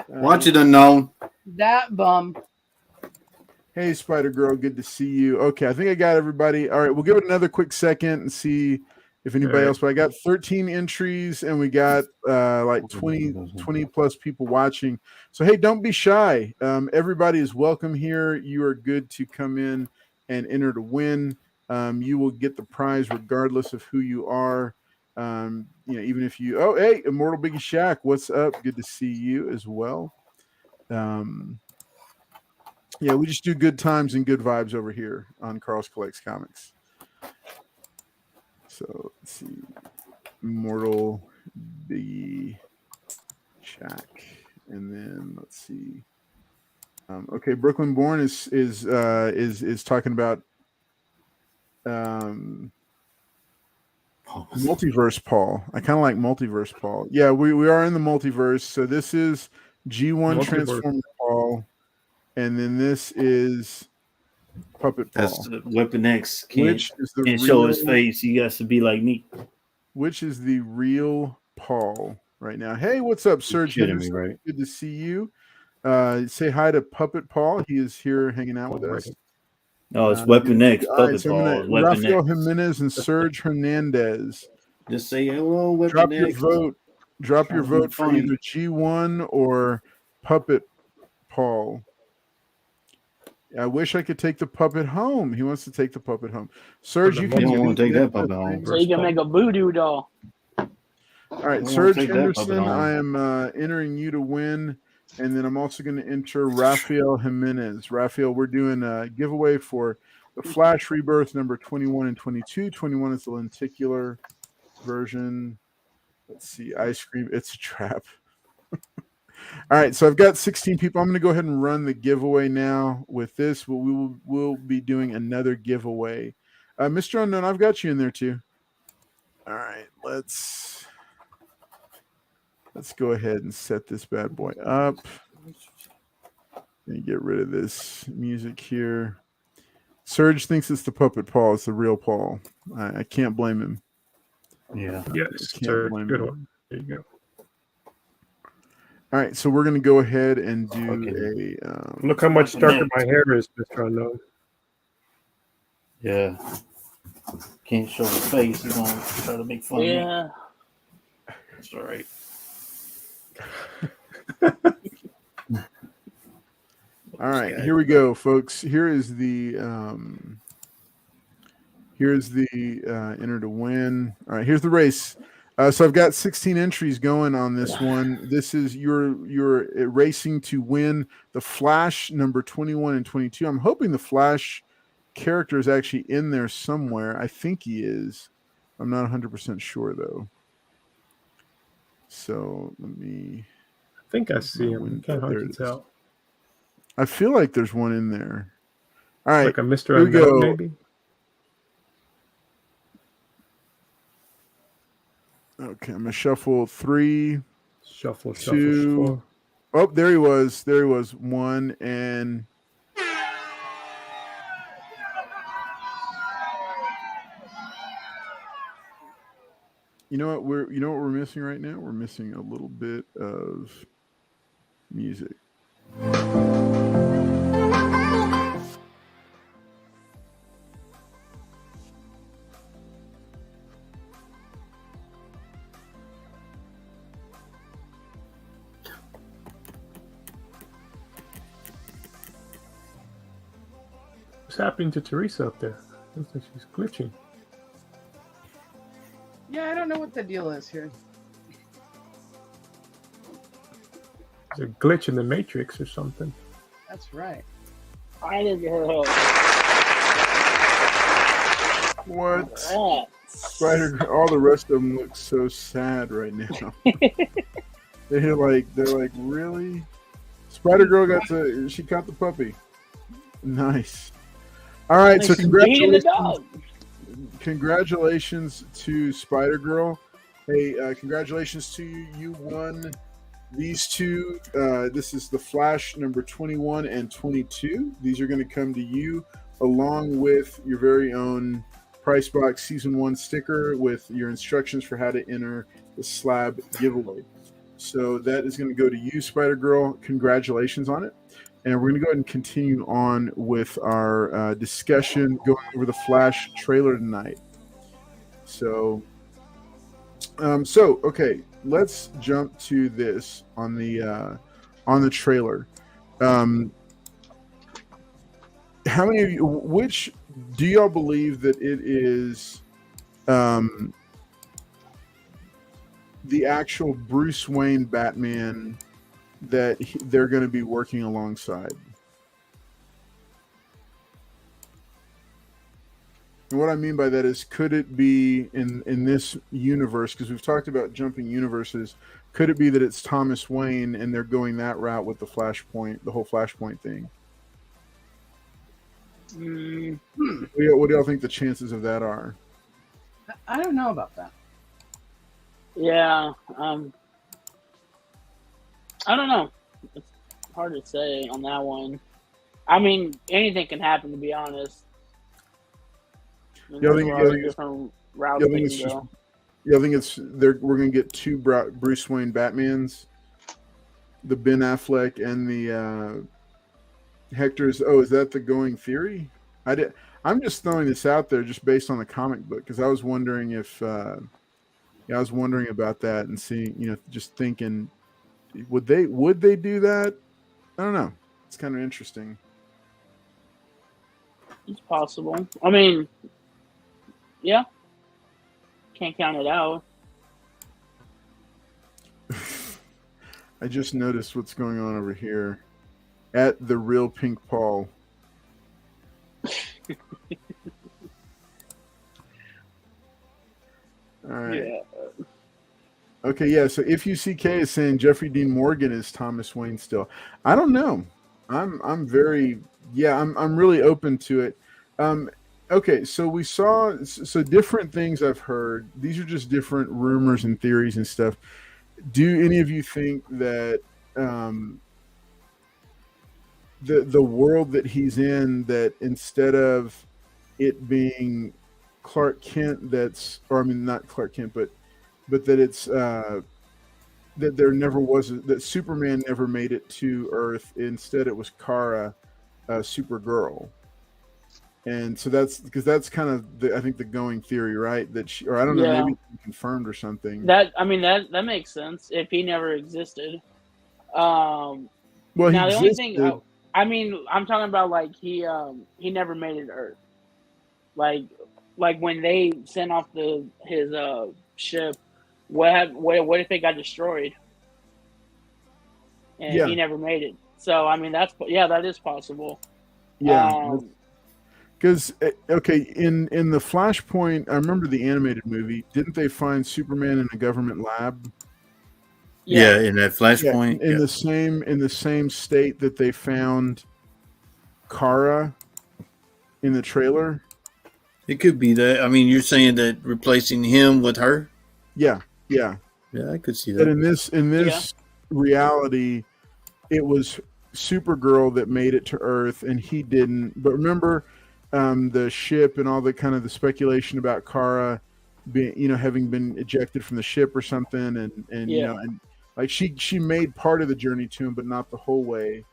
Watch it, Unknown. That bum. Hey, Spider Girl, good to see you. Okay, I think I got everybody. All right, we'll give it another quick second and see if anybody else. But I got 13 entries, and we got like 20 plus people watching. So, hey, don't be shy. Everybody is welcome here. You are good to come in and enter to win. You will get the prize regardless of who you are. Even if you, hey, Immortal Biggie Shack, what's up? Good to see you as well. Yeah, we just do good times and good vibes over here on Carl's Collects Comics. So let's see, Immortal Biggie Shack, and then let's see. Okay, Brooklyn Born is talking about Multiverse Paul. I kind of like Multiverse Paul. Yeah, we are in the multiverse. So this is G1 Transformer Paul, and then this is Puppet Paul. That's the Weapon X. Can't show his face. He has to be like me. Which is the real Paul right now? Hey, what's up, Serge? Me, right? Good to see you. Say hi to Puppet Paul. He is here hanging out with us. No, it's Weapon X. Puppet Paul. Rafael Jimenez and Serge Hernandez. Just say hello, Weapon Drop X. your vote. Drop your vote for either G1 or Puppet Paul. I wish I could take the puppet home. He wants to take the puppet home. Serge, you don't want to take that puppet home. So you can make a voodoo doll. All right, Serge Henderson, I am entering you to win. And then I'm also going to enter Rafael Jimenez. Rafael, we're doing a giveaway for the Flash Rebirth number 21 and 22. 21 is the lenticular version. Let's see, ice cream. It's a trap. All right, so I've got 16 people. I'm going to go ahead and run the giveaway now with this. We'll be doing another giveaway. Mr. Unknown, I've got you in there too. All right, let's go ahead and set this bad boy up. And get rid of this music here. Serge thinks it's the Puppet Paul. It's the real Paul. I can't blame him. Yeah. Yes, Serge. Good one. There you go. All right, so we're going to go ahead and do a... Look how much darker my hair is, Mr. Unknown. Yeah. Can't show his face. He's going to try to make fun of me. That's all right. All right, here we go, folks. Here's the enter to win. All right, here's the race. So I've got 16 entries going on this one. This is you're racing to win the Flash number 21 and 22. I'm hoping the Flash character is actually in there somewhere. I think he is. I'm not 100% sure though. So let me. I think I see him. Can't hard to tell. I feel like there's one in there. All right, like a Mr. Unknown, maybe. Okay, I'm gonna shuffle 3. Shuffle 2. Shuffle. Oh, there he was. There he was. 1 and You know what we're missing right now? We're missing a little bit of music. What's happening to Teresa up there? Looks like she's glitching. Yeah, I don't know what the deal is here. There's a glitch in the Matrix or something. That's right. I didn't hear her. What? Congrats. Spider, all the rest of them look so sad right now. they're like, really? Spider Girl she caught the puppy. Nice. All right, so She's beating the dog. Congratulations to Spider Girl. Hey, congratulations to you. You won these two. This is the Flash number 21 and 22. These are going to come to you along with your very own Pricebox Season 1 sticker with your instructions for how to enter the slab giveaway. So that is going to go to you, Spider Girl. Congratulations on it. And we're going to go ahead and continue on with our discussion going over the Flash trailer tonight. So, okay, let's jump to this on the trailer. How many of you? Which do y'all believe that it is? The actual Bruce Wayne Batman that they're going to be working alongside. And what I mean by that is, could it be in this universe, because we've talked about jumping universes, could it be that it's Thomas Wayne and they're going that route with the Flashpoint, the whole Flashpoint thing? What do y'all think the chances of that are? I don't know about that. Yeah. I don't know. It's hard to say on that one. I mean, anything can happen, to be honest. Yeah, I think different routes they can go. Yeah, I think we're going to get two Bruce Wayne Batmans, the Ben Affleck and the Hector's. Oh, is that the going theory? I'm just throwing this out there just based on the comic book, because I was wondering if I was wondering about that and seeing, just thinking, would they do that? I don't know. It's kind of interesting. It's possible. I mean, yeah. Can't count it out. I just noticed what's going on over here at the Real Pink Paul. All right. Yeah. Okay, yeah. So if UCK is saying Jeffrey Dean Morgan is Thomas Wayne still, I don't know. I'm really open to it. Okay, so we saw different things I've heard. These are just different rumors and theories and stuff. Do any of you think that the world that he's in, that instead of it being Clark Kent, not Clark Kent, but that it's that there never was that Superman never made it to Earth. Instead, it was Kara, Supergirl. And so that's kind of I think the going theory, right? That I don't know, maybe confirmed or something. That makes sense if he never existed. Well, now he the only existed. thing I'm talking about, like he never made it to Earth. Like when they sent off his ship, what if it got destroyed? And he never made it. So I mean that is possible. Yeah. Because in the Flashpoint, I remember the animated movie. Didn't they find Superman in a government lab? Yeah, in that Flashpoint, in the same state that they found Kara in the trailer. It could be that. I mean, you're saying that replacing him with her? Yeah. I could see that. But in this reality, it was Supergirl that made it to Earth, and he didn't. But remember, the ship and all the kind of the speculation about Kara being, having been ejected from the ship or something, and Yeah. and like she made part of the journey to him, but not the whole way.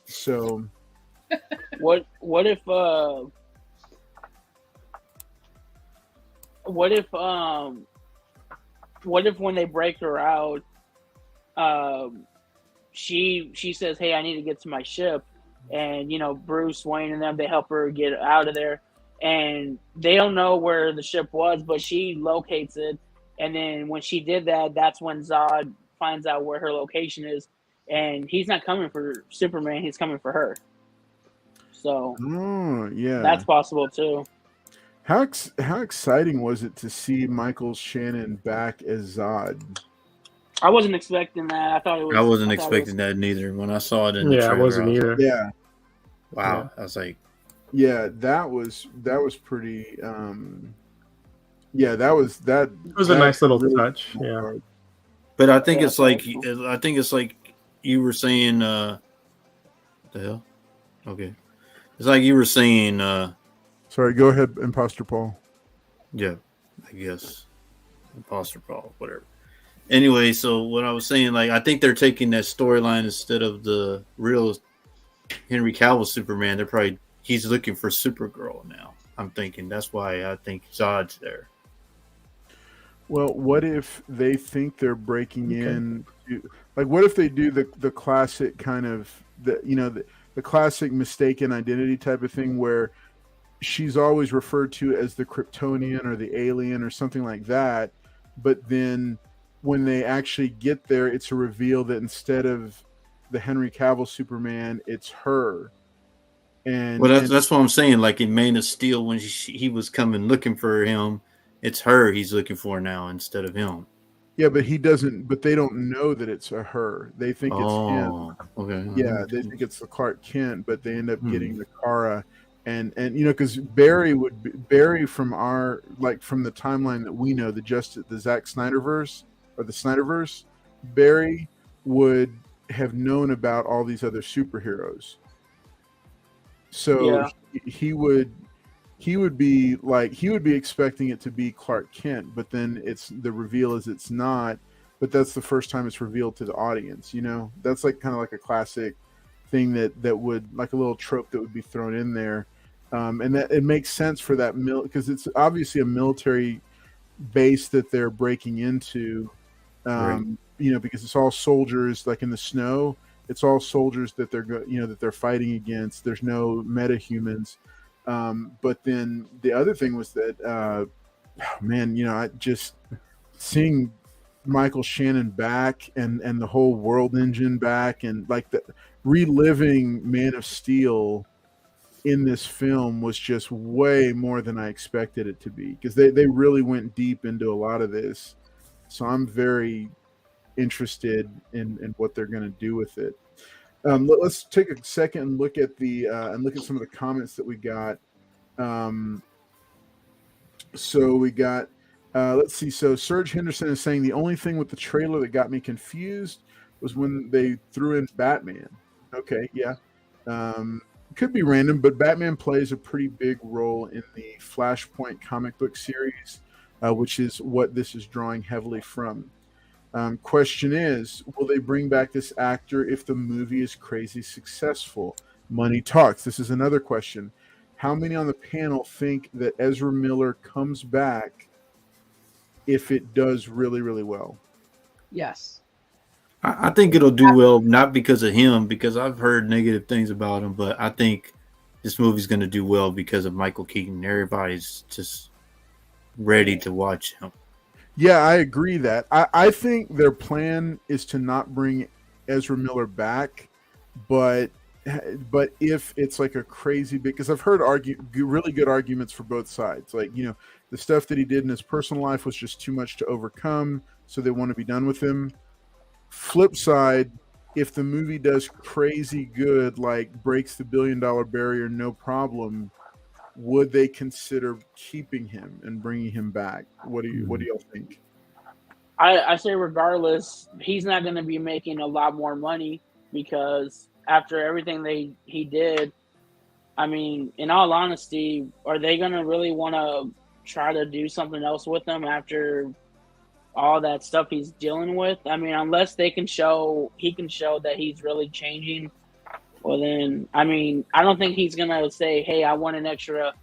So What if what if when they break her out, she says, "Hey, I need to get to my ship," and Bruce Wayne and them, they help her get out of there, and they don't know where the ship was, but she locates it, and then when she did that, that's when Zod finds out where her location is, and he's not coming for Superman, he's coming for her. So yeah, that's possible too. How exciting was it to see Michael Shannon back as Zod? I wasn't expecting that. I thought it was. I wasn't expecting that neither. When I saw it in the Yeah, I trailer, wasn't was either. like, Yeah, wow. Yeah. I was like, yeah, that was pretty. Yeah, that was that. It was a nice little touch. Yeah. but I think Yeah, it's like cool. I think it's like you were saying. The hell? Okay, it's like you were saying. Sorry, go ahead, Imposter Paul. Yeah, I guess Imposter Paul, whatever. Anyway, so what I was saying, like, I think they're taking that storyline instead of the real Henry Cavill Superman. He's looking for Supergirl now. I'm thinking that's why I think Zod's there. Well, what if they think they're breaking in? Like, what if they do the classic kind of the classic mistaken identity type of thing where she's always referred to as the Kryptonian or the alien or something like that, but then when they actually get there, it's a reveal that instead of the Henry Cavill Superman, it's her. And Well, that's what I'm saying. Like in Man of Steel, when he was coming looking for him, it's her he's looking for now instead of him. yeah, but he doesn't. But they don't know that it's a her. They think it's him. Okay. Yeah, they think it's the Clark Kent, but they end up getting the Kara. And because Barry from our from the timeline that we know, the Zack Snyderverse or the Snyderverse, Barry would have known about all these other superheroes. So he would be expecting it to be Clark Kent, but then the reveal is it's not. But that's the first time it's revealed to the audience. That's kind of like a classic thing that would, like a little trope that would be thrown in there, and that it makes sense for that because it's obviously a military base that they're breaking into, Right. because it's all soldiers, like in the snow. It's all soldiers that they're fighting against. There's no metahumans. But then the other thing was that, I just seeing Michael Shannon back and the whole World Engine back, and like the reliving Man of Steel in this film was just way more than I expected it to be, because they really went deep into a lot of this. So I'm very interested in what they're going to do with it. Let's take a second and look at some of the comments that we got. So we got, let's see. So Serge Henderson is saying the only thing with the trailer that got me confused was when they threw in Batman. Okay, yeah. Could be random, but Batman plays a pretty big role in the Flashpoint comic book series, which is what this is drawing heavily from. Question is, will they bring back this actor if the movie is crazy successful? Money talks. This is another question. How many on the panel think that Ezra Miller comes back if it does really, really well? Yes. I think it'll do well, not because of him, because I've heard negative things about him, but I think this movie's going to do well because of Michael Keaton. Everybody's just ready to watch him. Yeah, I agree that. I think their plan is to not bring Ezra Miller back, but if it's like a crazy big, because I've heard really good arguments for both sides. Like, the stuff that he did in his personal life was just too much to overcome, so they want to be done with him. Flip side, if the movie does crazy good, like breaks the $1 billion barrier, no problem, would they consider keeping him and bringing him back? What do y'all think? I say regardless, he's not going to be making a lot more money, because after everything he did, I mean, in all honesty, are they going to really want to try to do something else with him after all that stuff he's dealing with. I mean, unless he can show that he's really changing, well then, I mean, I don't think he's gonna say, "Hey, I want an extra,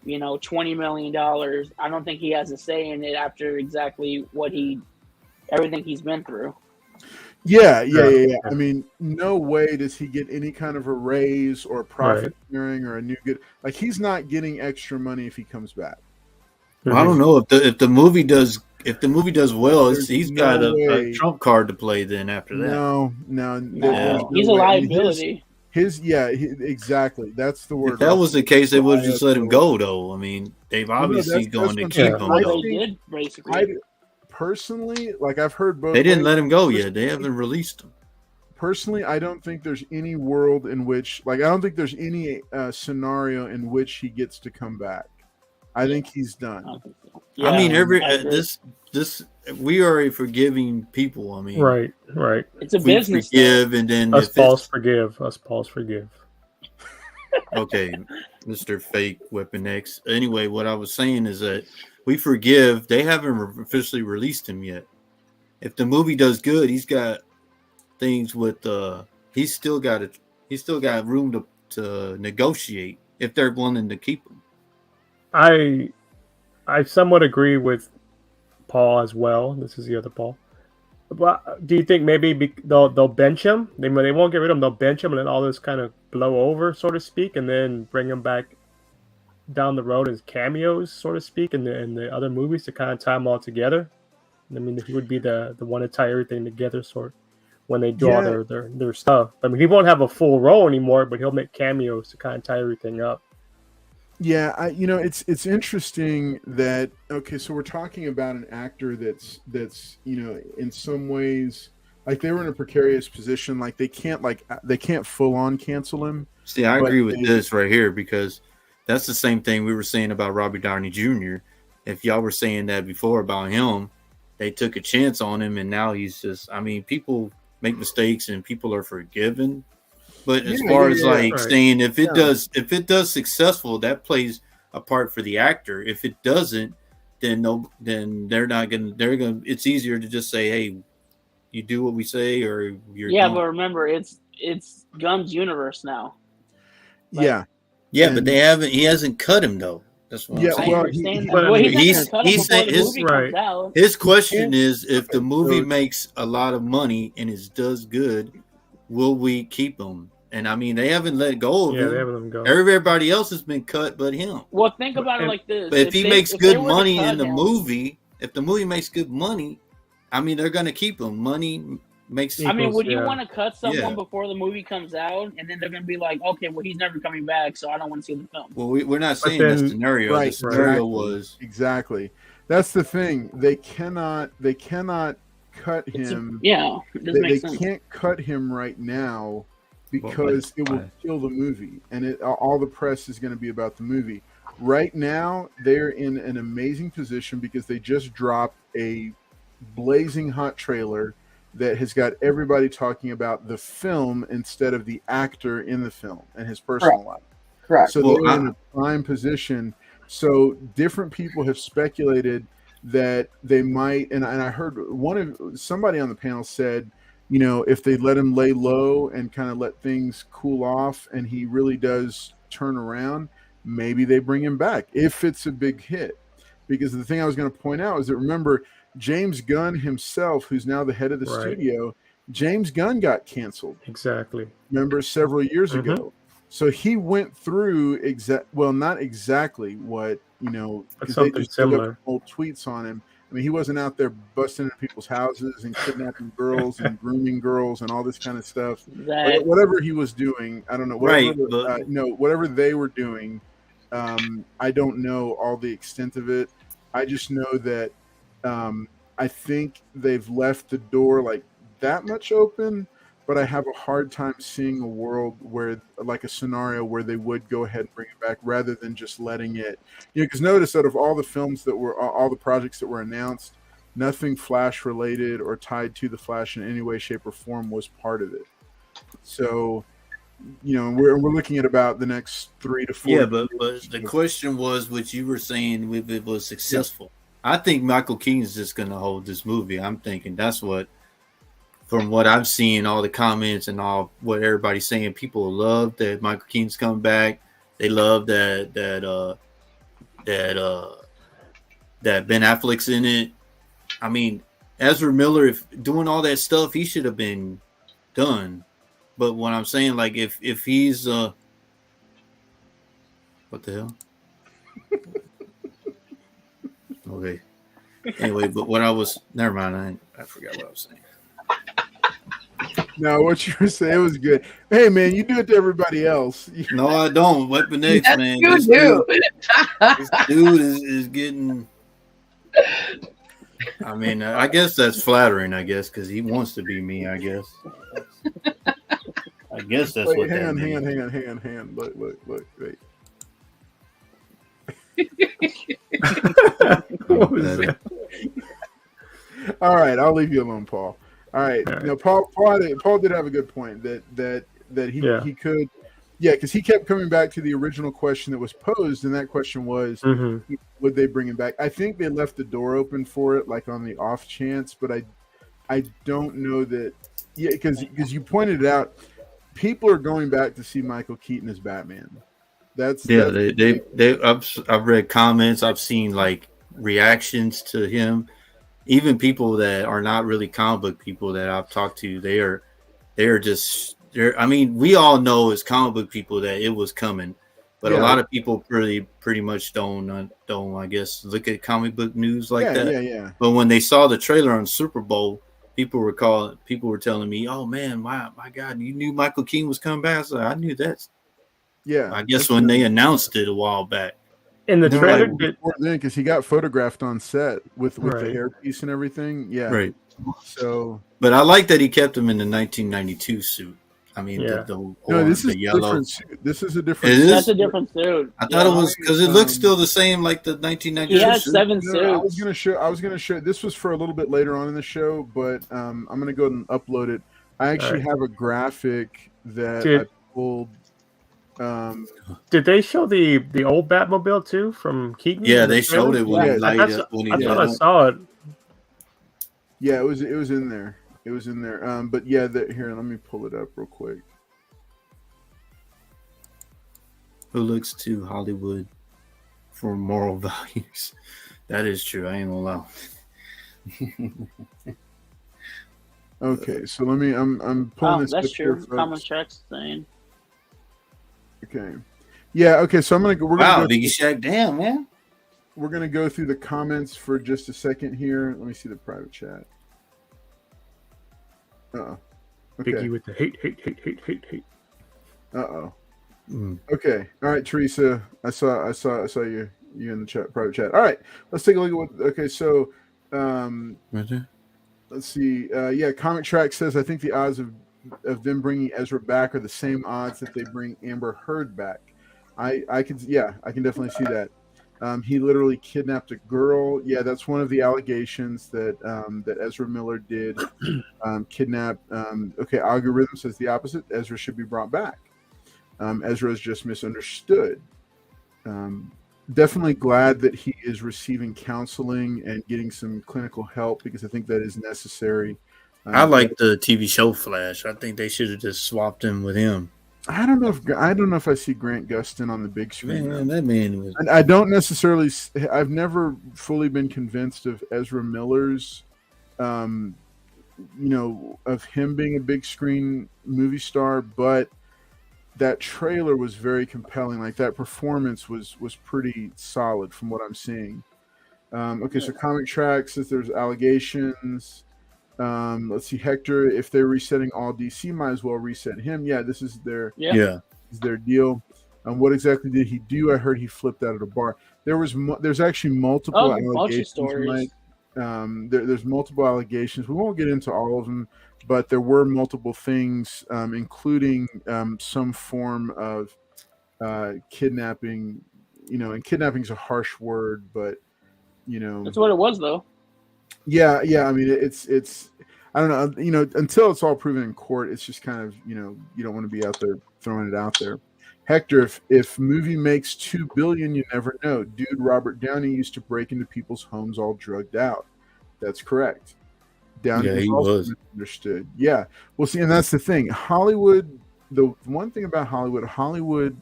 $20 million." I don't think he has a say in it after exactly everything he's been through. Yeah. I mean, no way does he get any kind of a raise or a profit sharing or a new good. Like, he's not getting extra money if he comes back. Well, I don't know if the movie does well. He's got a trump card to play. Then after that, no, he's a liability. Exactly. That's the word. If that was the case, they would have just let him go, though. I mean, they've obviously going to keep him. They did, basically. Personally, like, I've heard both. They didn't let him go yet. They haven't released him. Personally, I don't think there's any world in which, like, I don't think there's any scenario in which he gets to come back. I think he's done. I mean, this we are a forgiving people. I mean, right. It's a business. Forgive, and then us Pauls forgive. Okay, Mr. Fake Weapon X. Anyway, what I was saying is that we forgive. They haven't officially released him yet. If the movie does good, he's got things with. He's still got room to negotiate if they're willing to keep him. I somewhat agree with Paul as well. This is the other Paul. But do you think maybe they'll bench him? They won't get rid of him. They'll bench him and let all this kind of blow over, so to speak, and then bring him back down the road as cameos, so to speak, in the other movies to kind of tie them all together. I mean, he would be the one to tie everything together, sort when they do all their stuff. I mean, he won't have a full role anymore, but he'll make cameos to kind of tie everything up. Yeah, it's interesting that, okay, so we're talking about an actor that's in some ways, like, they were in a precarious position, like they can't full on cancel him. See, I agree with this right here, because that's the same thing we were saying about Robert Downey Jr. If y'all were saying that before about him, they took a chance on him, and now he's just, I mean, people make mistakes and people are forgiven. But as far as saying if it does successful, that plays a part for the actor. If it doesn't, then they're gonna. It's easier to just say, "Hey, you do what we say," or you're. Yeah, but remember, it's Gunn's universe now. Like, but they haven't. He hasn't cut him though. That's what I'm saying. He's saying his question is, if the movie makes a lot of money and it does good, will we keep him? And I mean, they haven't let go of him. They haven't let him go. Everybody else has been cut but him. Well, think about it like this. But if he makes good money in the movie, if the movie makes good money, I mean, they're going to keep him. Money makes. I mean, would you want to cut someone before the movie comes out, and then they're going to be like, okay, well, he's never coming back, so I don't want to see the film. Well, we're not saying that scenario. Right, the scenario was exactly. That's the thing. They cannot cut him. They can't cut him right now, because it will kill the movie, and all the press is going to be about the movie. Right now, they're in an amazing position because they just dropped a blazing hot trailer that has got everybody talking about the film instead of the actor in the film and his personal life. Correct. So they're in a prime position. So different people have speculated that they might, and I heard somebody on the panel said, if they let him lay low and kind of let things cool off and he really does turn around, maybe they bring him back if it's a big hit. Because the thing I was going to point out is that, remember, James Gunn himself, who's now the head of the studio, James Gunn got canceled. Exactly. Remember, several years ago. So he went through not exactly what, because they just similar old tweets on him. I mean, he wasn't out there busting into people's houses and kidnapping girls and grooming girls and all this kind of stuff. Whatever he was doing, I don't know. Whatever they were doing, I don't know all the extent of it. I just know that I think they've left the door like that much open, but I have a hard time seeing a world where, like, a scenario where they would go ahead and bring it back rather than just letting it. Because notice that of all the films all the projects that were announced, nothing Flash related or tied to the Flash in any way, shape, or form was part of it. So we're looking at about the next 3 to 4 Yeah, but years. the question was, what you were saying, if it was successful. I think Michael Keaton's just going to hold this movie. I'm thinking that's what, from what I've seen, all the comments and all what everybody's saying, people love that Michael Keaton's coming back. They love that Ben Affleck's in it. I mean, Ezra Miller, if doing all that stuff, he should have been done. But what I'm saying, like, if he's what the hell? Okay. Anyway, but what I was never mind. I forgot what I was saying. No, what you were saying was good. Hey, man, you do it to everybody else. No, I don't. Weapon X, Yes, man. you This do. dude is getting. I mean, I guess that's flattering. I guess because he wants to be me. I guess. I guess that's what. Hang on. Look. Wait. What was that? All right, I'll leave you alone, Paul. All right. Paul did have a good point that he could, because he kept coming back to the original question that was posed, and that question was, would they bring him back? I think they left the door open for it, like on the off chance, but I don't know that. Yeah, because you pointed it out, people are going back to see Michael Keaton as Batman. I've read comments. I've seen like reactions to him. Even people that are not really comic book people that I've talked to, they're I mean, we all know as comic book people that it was coming, but a lot of people pretty much don't I guess look at comic book news like that. Yeah. But when they saw the trailer on Super Bowl, people were telling me, "Oh man, my God, you knew Michael Keaton was coming back." So I knew that. Yeah, I guess when they announced it a while back. In the trailer, because he got photographed on set with the hairpiece and everything. Yeah, right. So, but I like that he kept him in the 1992 suit. I mean, this is yellow. Different suit. This is a different. That's a different suit. I thought it was because it looks still the same like the 1992. He has 7 suits. I was gonna show. This was for a little bit later on in the show, but I'm gonna go ahead and upload it. I actually have a graphic that I pulled. Did they show the old Batmobile too from Keaton? Yeah, they showed it when he lighted up. I thought I saw it. Yeah, it was in there. It was in there. But yeah, here, let me pull it up real quick. Who looks to Hollywood for moral values? That is true. I ain't gonna lie. Okay, so let me. I'm pulling this. That's true. Common checks saying. Okay. Yeah. Okay. So we're gonna. Wow, Biggie Shaq, damn man. We're gonna go through the comments for just a second here. Let me see the private chat. Okay. Biggie with the hate. Okay. All right, Teresa. I saw you in the private chat. All right. Let's take a look at what. Okay. So, right there. Let's see. Comic Track says I think the odds of them bringing Ezra back are the same odds that they bring Amber Heard back. I can definitely see that. He literally kidnapped a girl. Yeah, that's one of the allegations that Ezra Miller did. Kidnap. Algorithm says the opposite. Ezra should be brought back. Ezra is just misunderstood. Definitely glad that he is receiving counseling and getting some clinical help because I think that is necessary. I like the TV show Flash. I think they should have just swapped him with him. I don't know if I see Grant Gustin on the big screen. Man, that man was. I don't necessarily. I've never fully been convinced of Ezra Miller's, of him being a big screen movie star, but that trailer was very compelling. Like that performance was pretty solid from what I'm seeing. So Comic Track says there's allegations. Let's see, Hector. If they're resetting all DC, might as well reset him. Yeah, this is their deal. What exactly did he do? I heard he flipped out at a bar. There's actually multiple allegations. There's multiple allegations. We won't get into all of them, but there were multiple things, including some form of kidnapping. And kidnapping is a harsh word, but that's what it was, though. Yeah. I mean, it's. I don't know. Until it's all proven in court, it's just kind of you don't want to be out there throwing it out there. Hector, if movie makes $2 billion, you never know. Dude, Robert Downey used to break into people's homes all drugged out. That's correct. Downey Yeah, was he also was. misunderstood. Yeah. Well, see, and that's the thing. Hollywood. The one thing about Hollywood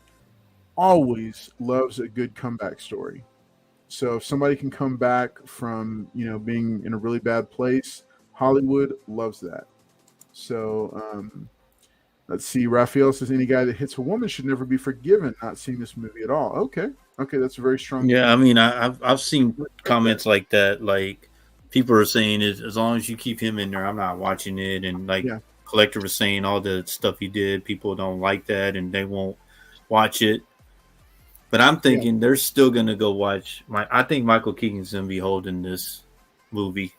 always loves a good comeback story. So if somebody can come back from being in a really bad place, Hollywood loves that. So let's see. Raphael says any guy that hits a woman should never be forgiven. Not seeing this movie at all. Okay, that's a very strong. Yeah, I mean, I've seen comments like that. Like people are saying, as long as you keep him in there, I'm not watching it. And like Collector was saying, all the stuff he did, people don't like that, and they won't watch it. But I'm thinking they're still gonna go watch. I think Michael Keegan's gonna be holding this movie.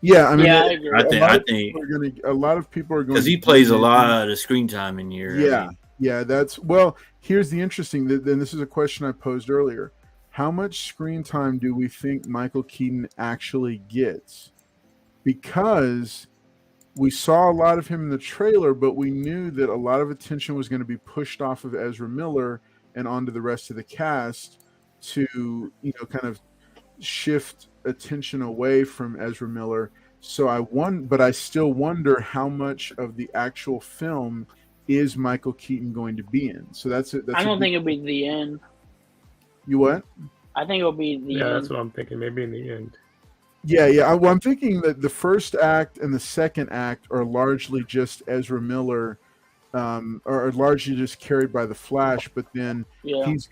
Yeah, I mean, I agree. I think a lot of people are going because he plays a lot of screen time in here. Yeah, that's here's the interesting. Then this is a question I posed earlier. How much screen time do we think Michael Keaton actually gets? Because we saw a lot of him in the trailer, but we knew that a lot of attention was going to be pushed off of Ezra Miller and onto the rest of the cast to kind of shift attention away from Ezra Miller. So I still wonder how much of the actual film is Michael Keaton going to be in. So that's it. I don't think it'll be the end. You what? I think it'll be the end. Yeah, that's what I'm thinking. Maybe in the end. Yeah. I'm thinking that the first act and the second act are largely just Ezra Miller, are largely just carried by the Flash. But then he's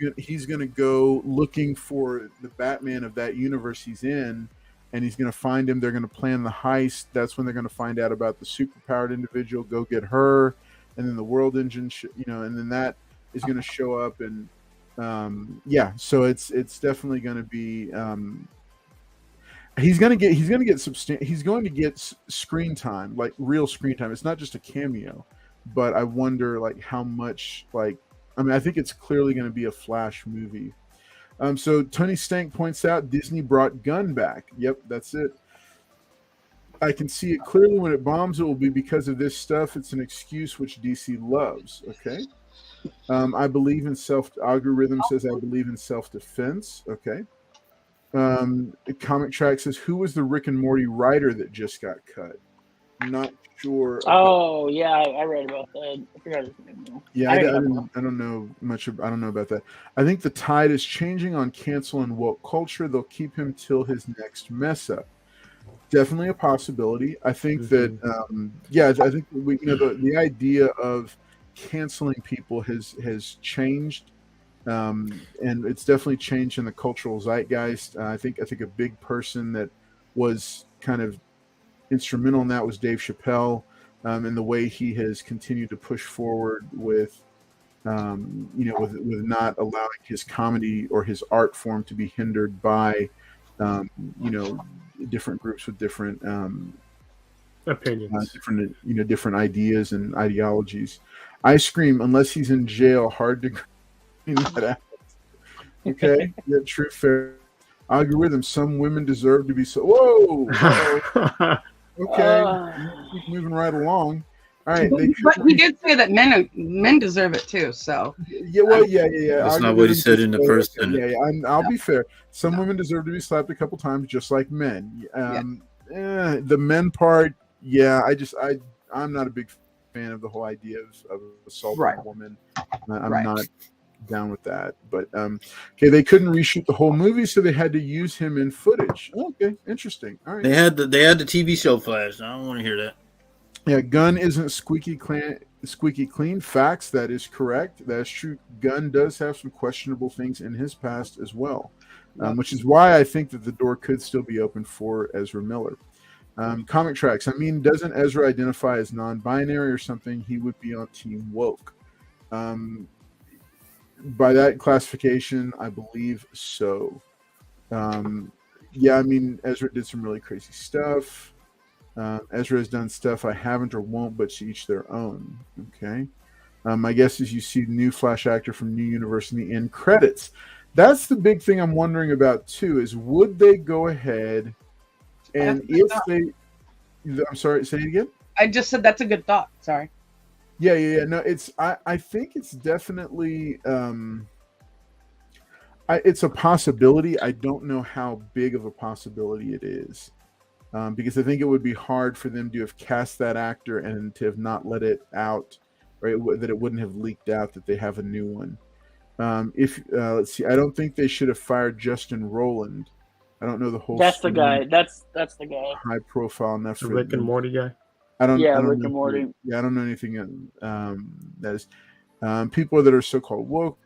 going to go looking for the Batman of that universe he's in, and he's going to find him. They're going to plan the heist. That's when they're going to find out about the superpowered individual. Go get her, and then the World Engine, and then that is going to show up. And so it's definitely going to be. He's going to get screen time, like real screen time. It's not just a cameo, but I wonder like how much. I think it's clearly going to be a Flash movie. So Tony Stank points out Disney brought Gun back. Yep, that's it. I can see it clearly. When it bombs, it will be because of this stuff. It's an excuse which DC loves. Okay. I believe in algorithm says I believe in self-defense. Okay. Comic Track says, who was the Rick and Morty writer that just got cut? Not sure. Oh, yeah, I read about that. I forgot his name now. Yeah, I don't know much. I don't know about that. I think the tide is changing on cancel and woke culture. They'll keep him till his next mess up. Definitely a possibility. I think that, I think the idea of canceling people has changed. And it's definitely changed in the cultural zeitgeist. I think a big person that was kind of instrumental in that was Dave Chappelle, and the way he has continued to push forward with not allowing his comedy or his art form to be hindered by different groups with different opinions, different ideas and ideologies. Ice Cream, unless he's in jail, hard to. Okay, yeah, true, fair. Algorithm, some women deserve to be so. Whoa. Okay, keep moving right along. All right, but he did say that men deserve it too. So yeah. That's not what he said in the first sentence. I'll be fair. Some women deserve to be slapped a couple times, just like men. The men part, I'm not a big fan of the whole idea of assaulting a woman. I'm not down with that, but they couldn't reshoot the whole movie, so they had to use him in footage. Okay, interesting. All right, they had the TV show Flash. I don't want to hear that. Yeah, Gunn isn't squeaky clean. Facts. That is correct. That's true. Gunn does have some questionable things in his past as well, which is why I think that the door could still be open for Ezra Miller. Comic Tracks. I mean, doesn't Ezra identify as non-binary or something? He would be on Team Woke. By that classification, I believe so. I mean, Ezra did some really crazy stuff. Ezra has done stuff I haven't or won't, but to each their own. Okay. My guess is you see the new Flash actor from New Universe in the end credits. That's the big thing I'm wondering about too, is would they go ahead and I'm sorry. Say it again. I just said that's a good thought. Sorry. Yeah. No, it's. I think it's definitely. It's a possibility. I don't know how big of a possibility it is, because I think it would be hard for them to have cast that actor and to have not let it out, right? That it wouldn't have leaked out that they have a new one. If let's see, I don't think they should have fired Justin Roiland. I don't know the whole. That's the guy. That's the guy. High profile enough The for Rick and Morty guy. I don't. Yeah, I don't Rick know and Morty. Yeah, I don't know anything that is. People that are so-called woke.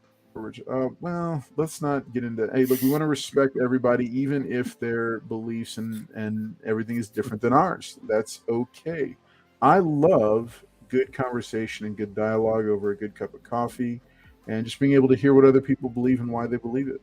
Well, let's not get into. Hey, look, we want to respect everybody, even if their beliefs and everything is different than ours. That's okay. I love good conversation and good dialogue over a good cup of coffee, and just being able to hear what other people believe and why they believe it.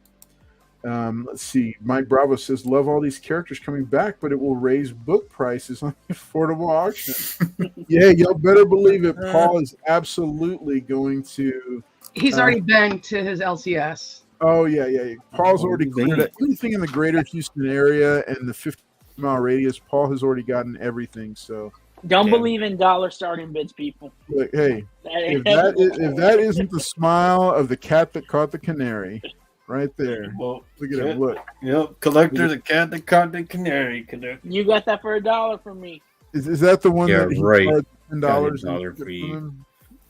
Let's see. Mike Bravo says, "Love all these characters coming back, but it will raise book prices on the affordable auction." Yeah, y'all better believe it. Paul is absolutely going to. He's already been to his LCS. Oh yeah. Paul's already cleared it. Anything in the greater Houston area and the 50-mile radius. Paul has already gotten everything. So Don't believe in dollar starting bids, people. look, hey, if that isn't the smile of the cat that caught the canary, right there. Well, Look at him. Look. Yep, collector, the cat that caught the canary. You got that for $1 from me. Is that the one Yeah, that he right. charged $10 $1 for you.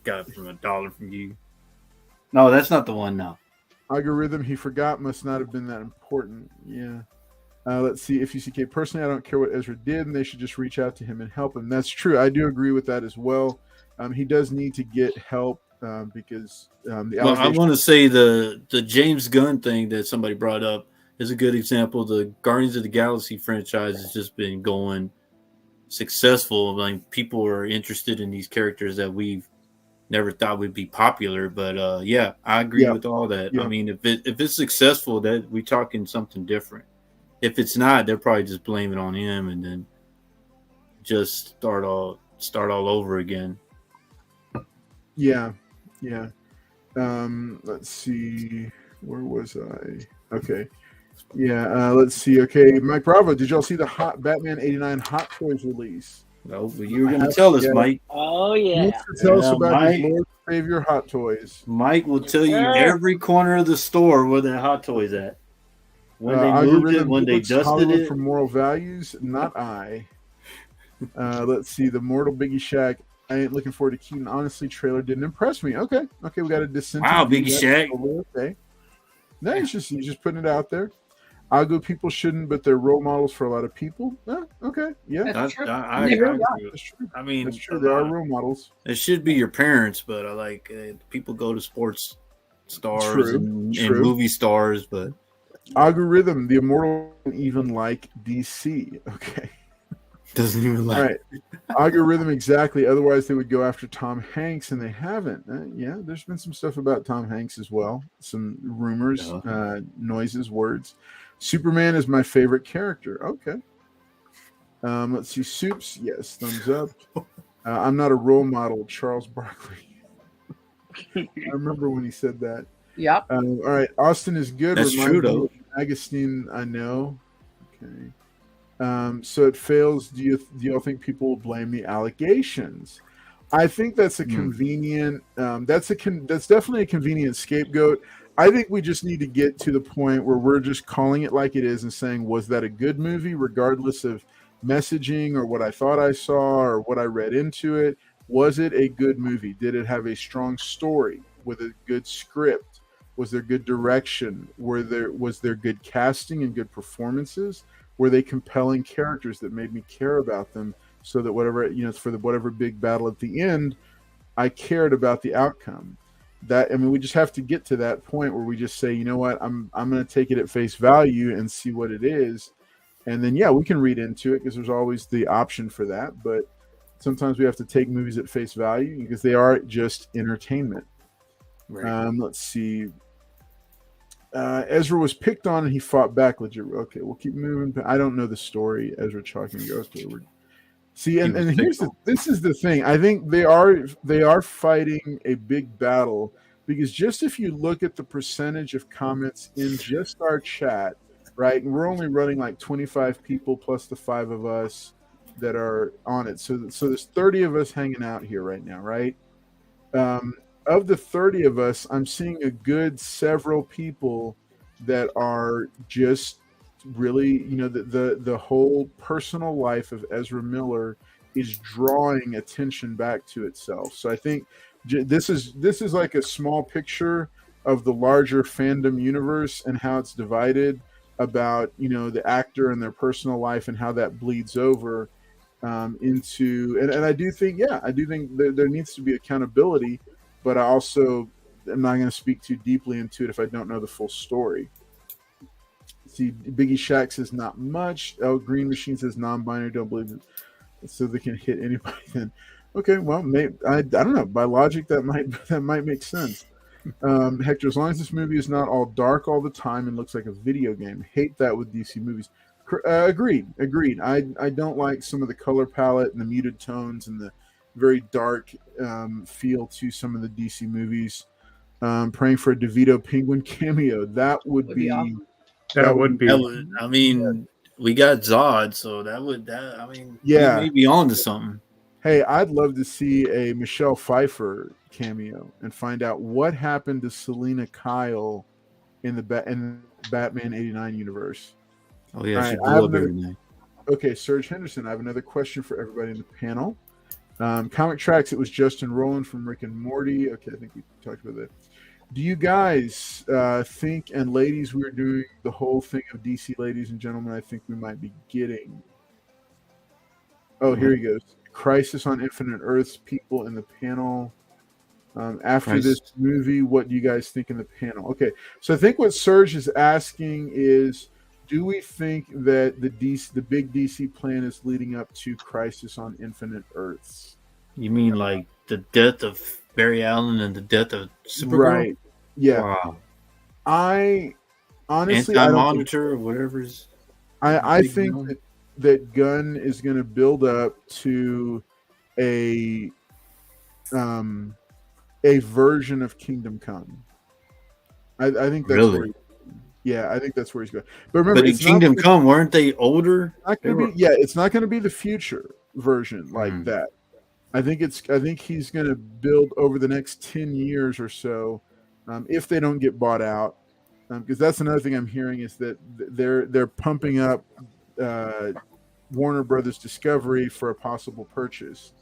Got it from $1 from you. No, that's not the one now. Algorithm he forgot must not have been that important. Yeah. Let's see. If UCK personally, I don't care what Ezra did, and they should just reach out to him and help him. That's true. I do agree with that as well. He does need to get help because Well, I want to say the James Gunn thing that somebody brought up is a good example. The Guardians of the Galaxy franchise has just been going successful. Like people are interested in these characters that we've never thought would be popular. But yeah, I agree with all that. Yeah. I mean, if it's successful, that we're talking something different. If it's not, they'll probably just blame it on him and then just start all over again. Yeah. Let's see. Where was I? Okay. Yeah. Let's see. Okay. Mike Bravo, did y'all see the Batman '89 Hot Toys release? No, but you were going to tell us, Mike. Oh, yeah. Tell us about Mike. his Lord Savior Hot Toys. Mike will tell you every corner of the store where that Hot Toy's at. When they moved it, when they dusted Hollywood it. for moral values, not I. Let's see. The Mortal Biggie Shack. I ain't looking forward to Keaton. Honestly, trailer didn't impress me. Okay. We got a dissent. Wow, Biggie Shack. Okay. No, he's just putting it out there. Algo people shouldn't, but they're role models for a lot of people. Okay. Yeah. That's true. I agree. That's true. I mean, That's true. They are role models. it should be your parents, but I like people go to sports stars and movie stars, but Algorithm, the immortal, even like DC. Okay. doesn't even like. All right. Algorithm, exactly. Otherwise, they would go after Tom Hanks, and they haven't. Yeah, there's been some stuff about Tom Hanks as well. Some rumors, noises, words. Superman is my favorite character. Okay. Let's see. Soups, yes. Thumbs up. I'm not a role model. Charles Barkley. I remember when he said that. Yep. All right. Austin is good. That's true, though. Agustin, I know. Okay. So it fails. Do y'all think people will blame the allegations? I think that's a convenient. That's definitely a convenient scapegoat. I think we just need to get to the point where we're just calling it like it is and saying, was that a good movie, regardless of messaging or what I thought I saw or what I read into it? Was it a good movie? Did it have a strong story with a good script? Was there good direction? Was there good casting and good performances? Were they compelling characters that made me care about them so that whatever big battle at the end, I cared about the outcome? We just have to get to that point where we just say, you know what, I'm going to take it at face value and see what it is. And then, we can read into it because there's always the option for that. But sometimes we have to take movies at face value because they are just entertainment. Right. Let's see. Ezra was picked on and he fought back legit. Okay, we'll keep moving. I don't know the story. Ezra Chalk and Ghost. See, and this is the thing. I think they are fighting a big battle because just if you look at the percentage of comments in just our chat, right? And we're only running like 25 people plus the 5 of us. that are on it. So there's 30 of us hanging out here right now, right? Of the 30 of us, I'm seeing a good several people that are just really, the whole personal life of Ezra Miller is drawing attention back to itself. So I think this is like a small picture of the larger fandom universe and how it's divided about the actor and their personal life and how that bleeds over into and I do think there needs to be accountability, but I also am not going to speak too deeply into it if I don't know the full story. See, Biggie Shack says not much. El Green Machine says non-binary, don't believe it, so they can hit anybody. Then, okay, well, maybe I don't know. By logic, that might make sense. Hector, as long as this movie is not all dark all the time and looks like a video game, hate that with DC movies. Agreed. I don't like some of the color palette and the muted tones and the very dark feel to some of the DC movies. Praying for a DeVito Penguin cameo. That would be awesome. That would be. I mean, we got Zod, so we may be on to something. Hey, I'd love to see a Michelle Pfeiffer cameo and find out what happened to Selena Kyle in the Batman '89 universe. Oh yeah, she blew up everything. Okay, Serge Henderson, I have another question for everybody in the panel. Comic Tracks, it was Justin Rowland from Rick and Morty. Okay, I think we talked about that. Do you guys think, and ladies, we're doing the whole thing of DC ladies and gentlemen, I think we might be getting. Oh, here he goes. Crisis on Infinite Earths, people in the panel. After this movie, what do you guys think in the panel? Okay, so I think what Serge is asking is, do we think that the big DC plan is leading up to Crisis on Infinite Earths? You mean like the death of Barry Allen and the death of Supergirl? Right. Yeah. Wow. I honestly, Anti-Monitor or whatever's. I think that Gunn is going to build up to a version of Kingdom Come. I think that's really. I think that's where he's going. But remember, in Kingdom Come, weren't they older? It's not going to be the future version like that. I think he's going to build over the next 10 years or so, if they don't get bought out, because that's another thing I'm hearing is that they're pumping up Warner Brothers Discovery for a possible purchase.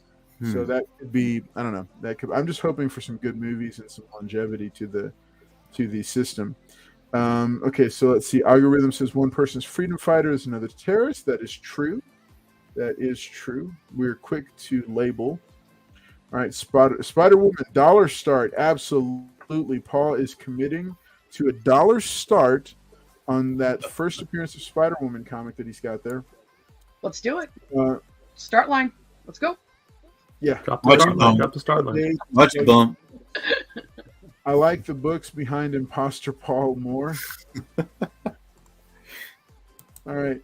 So that could be, I don't know. I'm just hoping for some good movies and some longevity to the system. Okay, so let's see. Algorithm says one person's freedom fighter is another terrorist. That is true. We're quick to label. All right, Spider-Woman, dollar start. Absolutely. Paul is committing to $1 start on that first appearance of Spider-Woman comic that he's got there. Let's do it. Start line. Let's go. Yeah. Drop the start line. Much bump. I like the books behind Imposter Paul more. All right.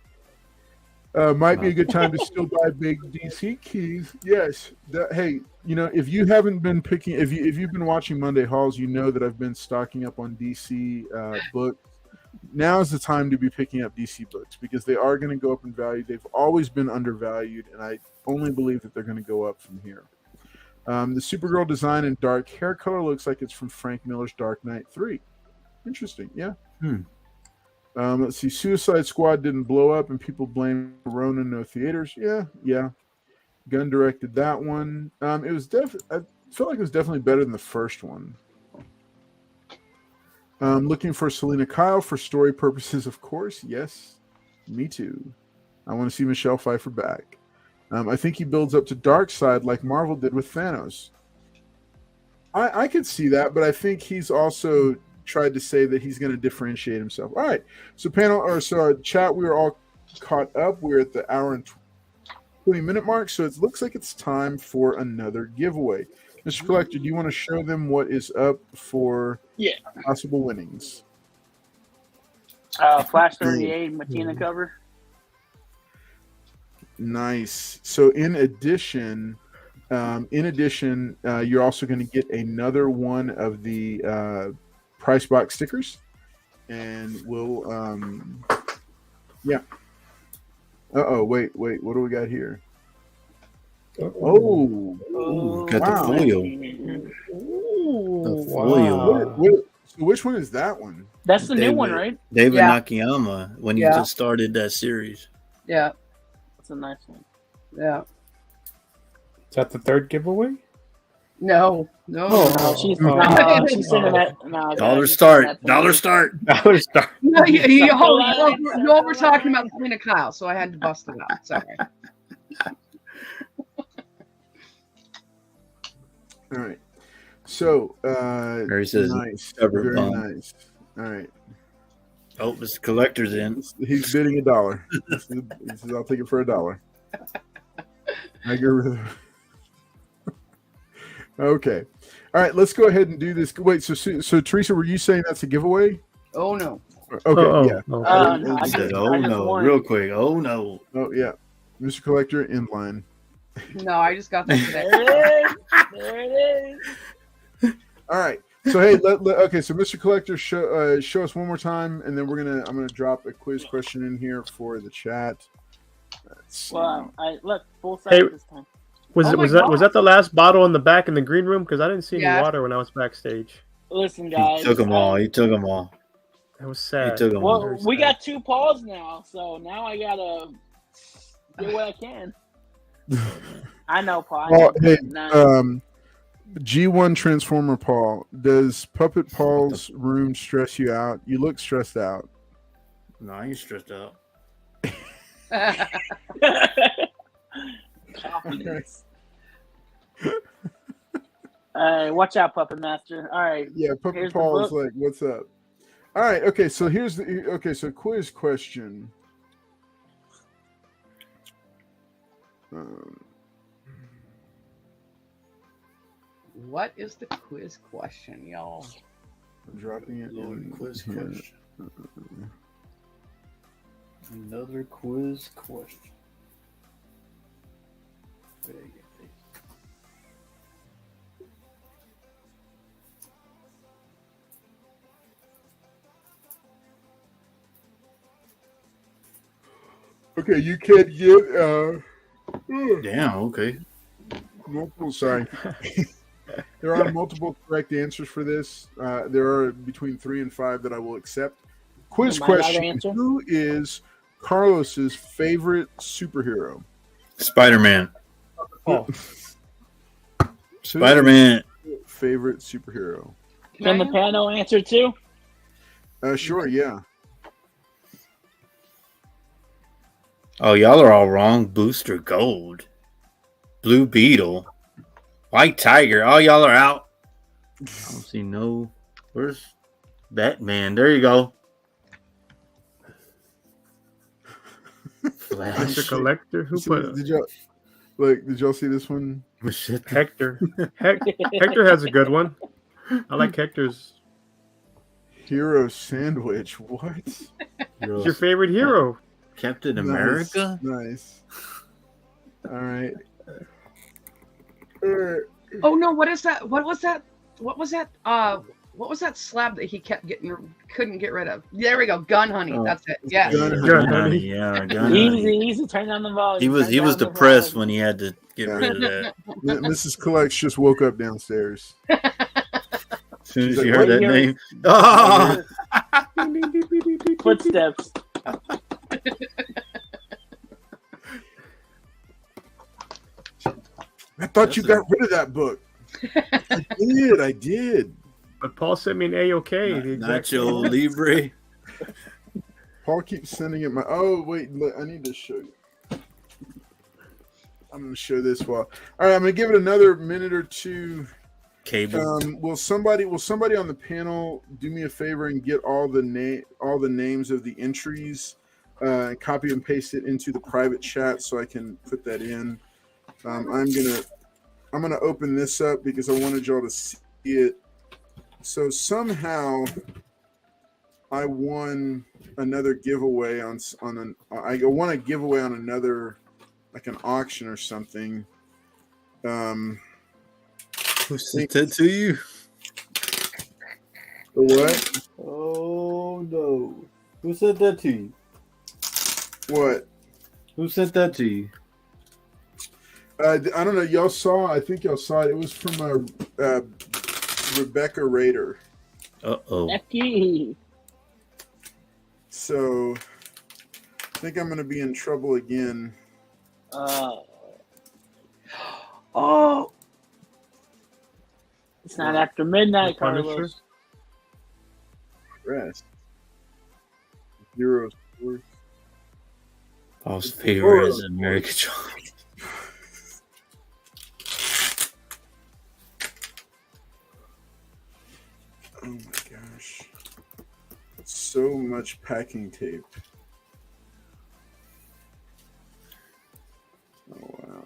Might be a good time to still buy big DC keys. Yes. Hey, if you haven't been picking, if you've been watching Monday Hauls, you know that I've been stocking up on DC books. Now is the time to be picking up DC books because they are going to go up in value. They've always been undervalued, and I only believe that they're going to go up from here. The Supergirl design and dark hair color looks like it's from Frank Miller's Dark Knight 3. Interesting, yeah. Let's see. Suicide Squad didn't blow up, and people blame Corona, no theaters. Yeah. Gunn directed that one. It was I feel like it was definitely better than the first one. Looking for Selena Kyle for story purposes, of course. Yes, me too. I want to see Michelle Pfeiffer back. I think he builds up to Darkseid like Marvel did with Thanos. I could see that, but I think he's also tried to say that he's going to differentiate himself. All right, so chat, we are all caught up. We're at the hour and 20-minute mark, so it looks like it's time for another giveaway. Mr. Collector, do you want to show them what is up for possible winnings? Flash 38 Matina cover. Nice. So in addition, you're also going to get another one of the price box stickers, and we'll wait, what do we got here? Oh, Ooh, got wow. the foil. Ooh, foil. So which one is that one? That's the new one, right? David Yeah. Nakayama when he Yeah. just started that series. Yeah, That's a nice one. yeah. Is that the third giveaway? No. No, she's sending that. No, guys, Dollar she's sending that start. to Dollar me. start. Dollar Star. No, y'all line, were talking about Selena Kyle, so I had to bust it out. Sorry. All right. So, Mary says, nice. "Cover Very bump." nice. All right. Oh, Mr. Collector's in. He's bidding $1. He says, I'll take it for $1. I get rid of it. Okay. All right. Let's go ahead and do this. Wait. So Teresa, were you saying that's a giveaway? Oh no. Okay. Yeah. No, He I said, just "Oh no!" won. Real quick. Oh no. Oh yeah. Mr. Collector in line. No, I just got that today. There it is. There it is. All right. So hey, okay. So Mr. Collector, show us one more time, and then I'm gonna drop a quiz question in here for the chat. Let's see. Wow. Look, full size Hey, this time. Was Oh my was that the last bottle in the back in the green room? Because I didn't see any Yeah. water when I was backstage. Listen, He guys. took them all. He took them all. That was He sad. took them all. Well, we got 2 paws now, so now I gotta get what I can. I know, Paul. Paul, hey, No. G1 Transformer Paul, does Puppet Paul's room stress you out? You look stressed out. No, I ain't stressed out. Confidence. Watch out, Puppet Master. All right. Yeah, Puppet Here's the Paul is book. like, what's up? All right, okay, so so quiz question. What is the quiz question, y'all? I'm dropping it in Quiz here. question. Another quiz question. Okay, you can get Damn. Okay. multiple. Sorry, there are multiple correct answers for this. There are between 3 and 5 that I will accept. Quiz Am I allowed to question: answer? Who is Carlos's favorite superhero? Spider-Man. Oh, Spider-Man. Favorite superhero? Can the panel answer too? Sure, yeah. Oh, y'all are all wrong. Booster Gold. Blue Beetle. White Tiger. Oh, y'all are out. I don't see no. Where's Batman? There you go. Flash. Mr. Collector, who put Did y'all see this one? Shit. Hector? Hector has a good one. I like Hector's. Hero sandwich. What? Who's your favorite hero? Captain America? Nice. All right. Oh no! What is that? What was that? What was that? What was that slab that he kept couldn't get rid of? There we go. Gun honey. Oh. That's it. Yes. Gun honey. Yeah, gun honey. Easy. Turn down the volume. He was Turn down the depressed volume. when he had to get rid of that. Mrs. Collects just woke up downstairs. As soon as She's you like, heard "What that year name. Oh! Footsteps. I thought you got rid of that book. I did. But Paul sent me an A-OK. the exact same Nacho one. Libre. Paul keeps sending it oh wait, look, I need to show you. I'm gonna show this while. All right, I'm gonna give it another minute or two. Cable. Will somebody on the panel do me a favor and get all the names of the entries, copy and paste it into the private chat so I can put that in. I'm gonna open this up because I wanted y'all to see it. So somehow I won another giveaway I won a giveaway on another, like an auction or something. Who sent that to you? The what? Oh no. Who sent that to you? What? Who sent that to you? I don't know. Y'all saw? I think y'all saw it. It was from Rebecca Rader. Uh-oh. Becky. So I think I'm going to be in trouble again. Oh, it's not after midnight, The Punisher? Carlos. Rest. 0 scores. Paul's favorite is American John. Oh my gosh. So much packing tape. Oh wow.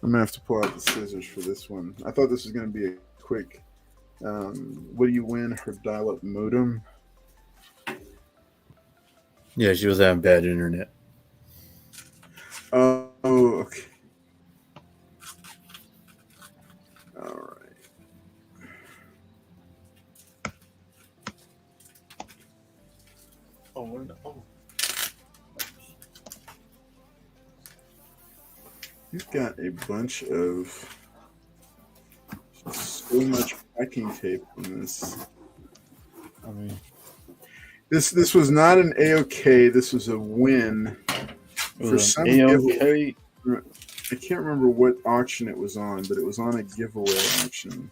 I'm gonna have to pull out the scissors for this one. I thought this was gonna be a quick what do you win? Her dial-up modem. Yeah, she was having bad internet. Oh, okay. All right. Oh no. You've got a bunch of so much packing tape in this. I mean, this was not an AOK. This was a win for some giveaway. I can't remember what auction it was on, but it was on a giveaway auction.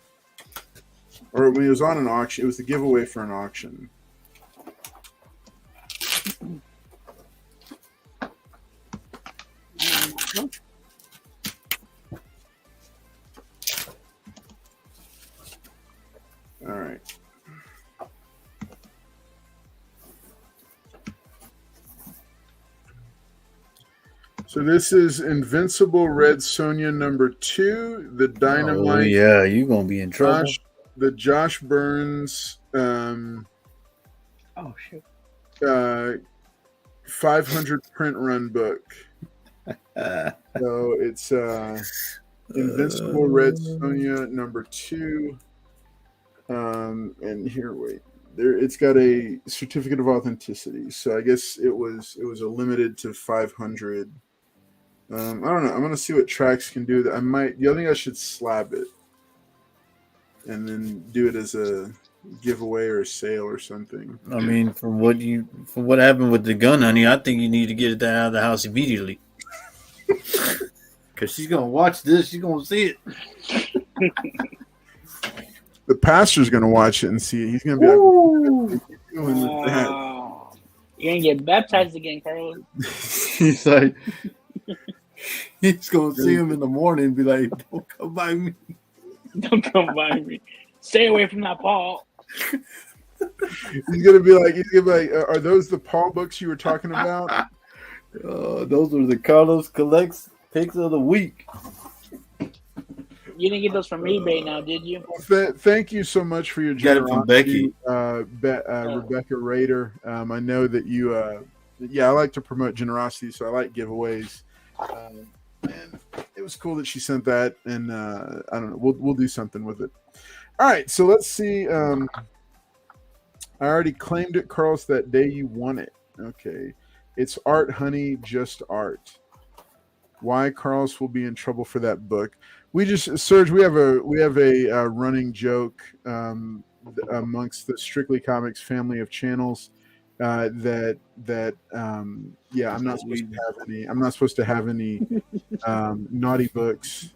Or when it was on an auction, it was the giveaway for an auction. All right. So this is Invincible Red Sonja #2, the Dynamite. Oh yeah, you're gonna be in trouble. The Josh Burns Oh shit. 500 print run book. So it's Invincible Red Sonja #2. And here, wait, there. It's got a certificate of authenticity. So I guess it was a limited to 500. I don't know. I'm gonna see what Trax can do. That I might. I think I should slab it, and then do it as a giveaway or a sale or something. I mean, from what happened with the gun, honey, I think you need to get it out of the house immediately. Because she's gonna watch this, she's gonna see it. The pastor's gonna watch it and see it. He's gonna be like, "What are you doing with that?" You're gonna get baptized again, Carlos. He's like, he's gonna see him in the morning and be like, "Don't come by me. Don't come by me. Stay away from that Paul." He's gonna be like, "Are those the Paul books you were talking about?" Those were the Carlos Collects picks of the week. You didn't get those from eBay now, did you? Thank you so much for your Got it from Becky. Rebecca Rader. I know that you, I like to promote generosity, so I like giveaways. And it was cool that she sent that, and I don't know, we'll do something with it. All right, so let's see. I already claimed it, Carlos, that day you won it. Okay, it's art, honey, just art. Why Carlos will be in trouble for that book? Serge, we have a running joke amongst the Strictly Comics family of channels I'm not supposed to have any naughty books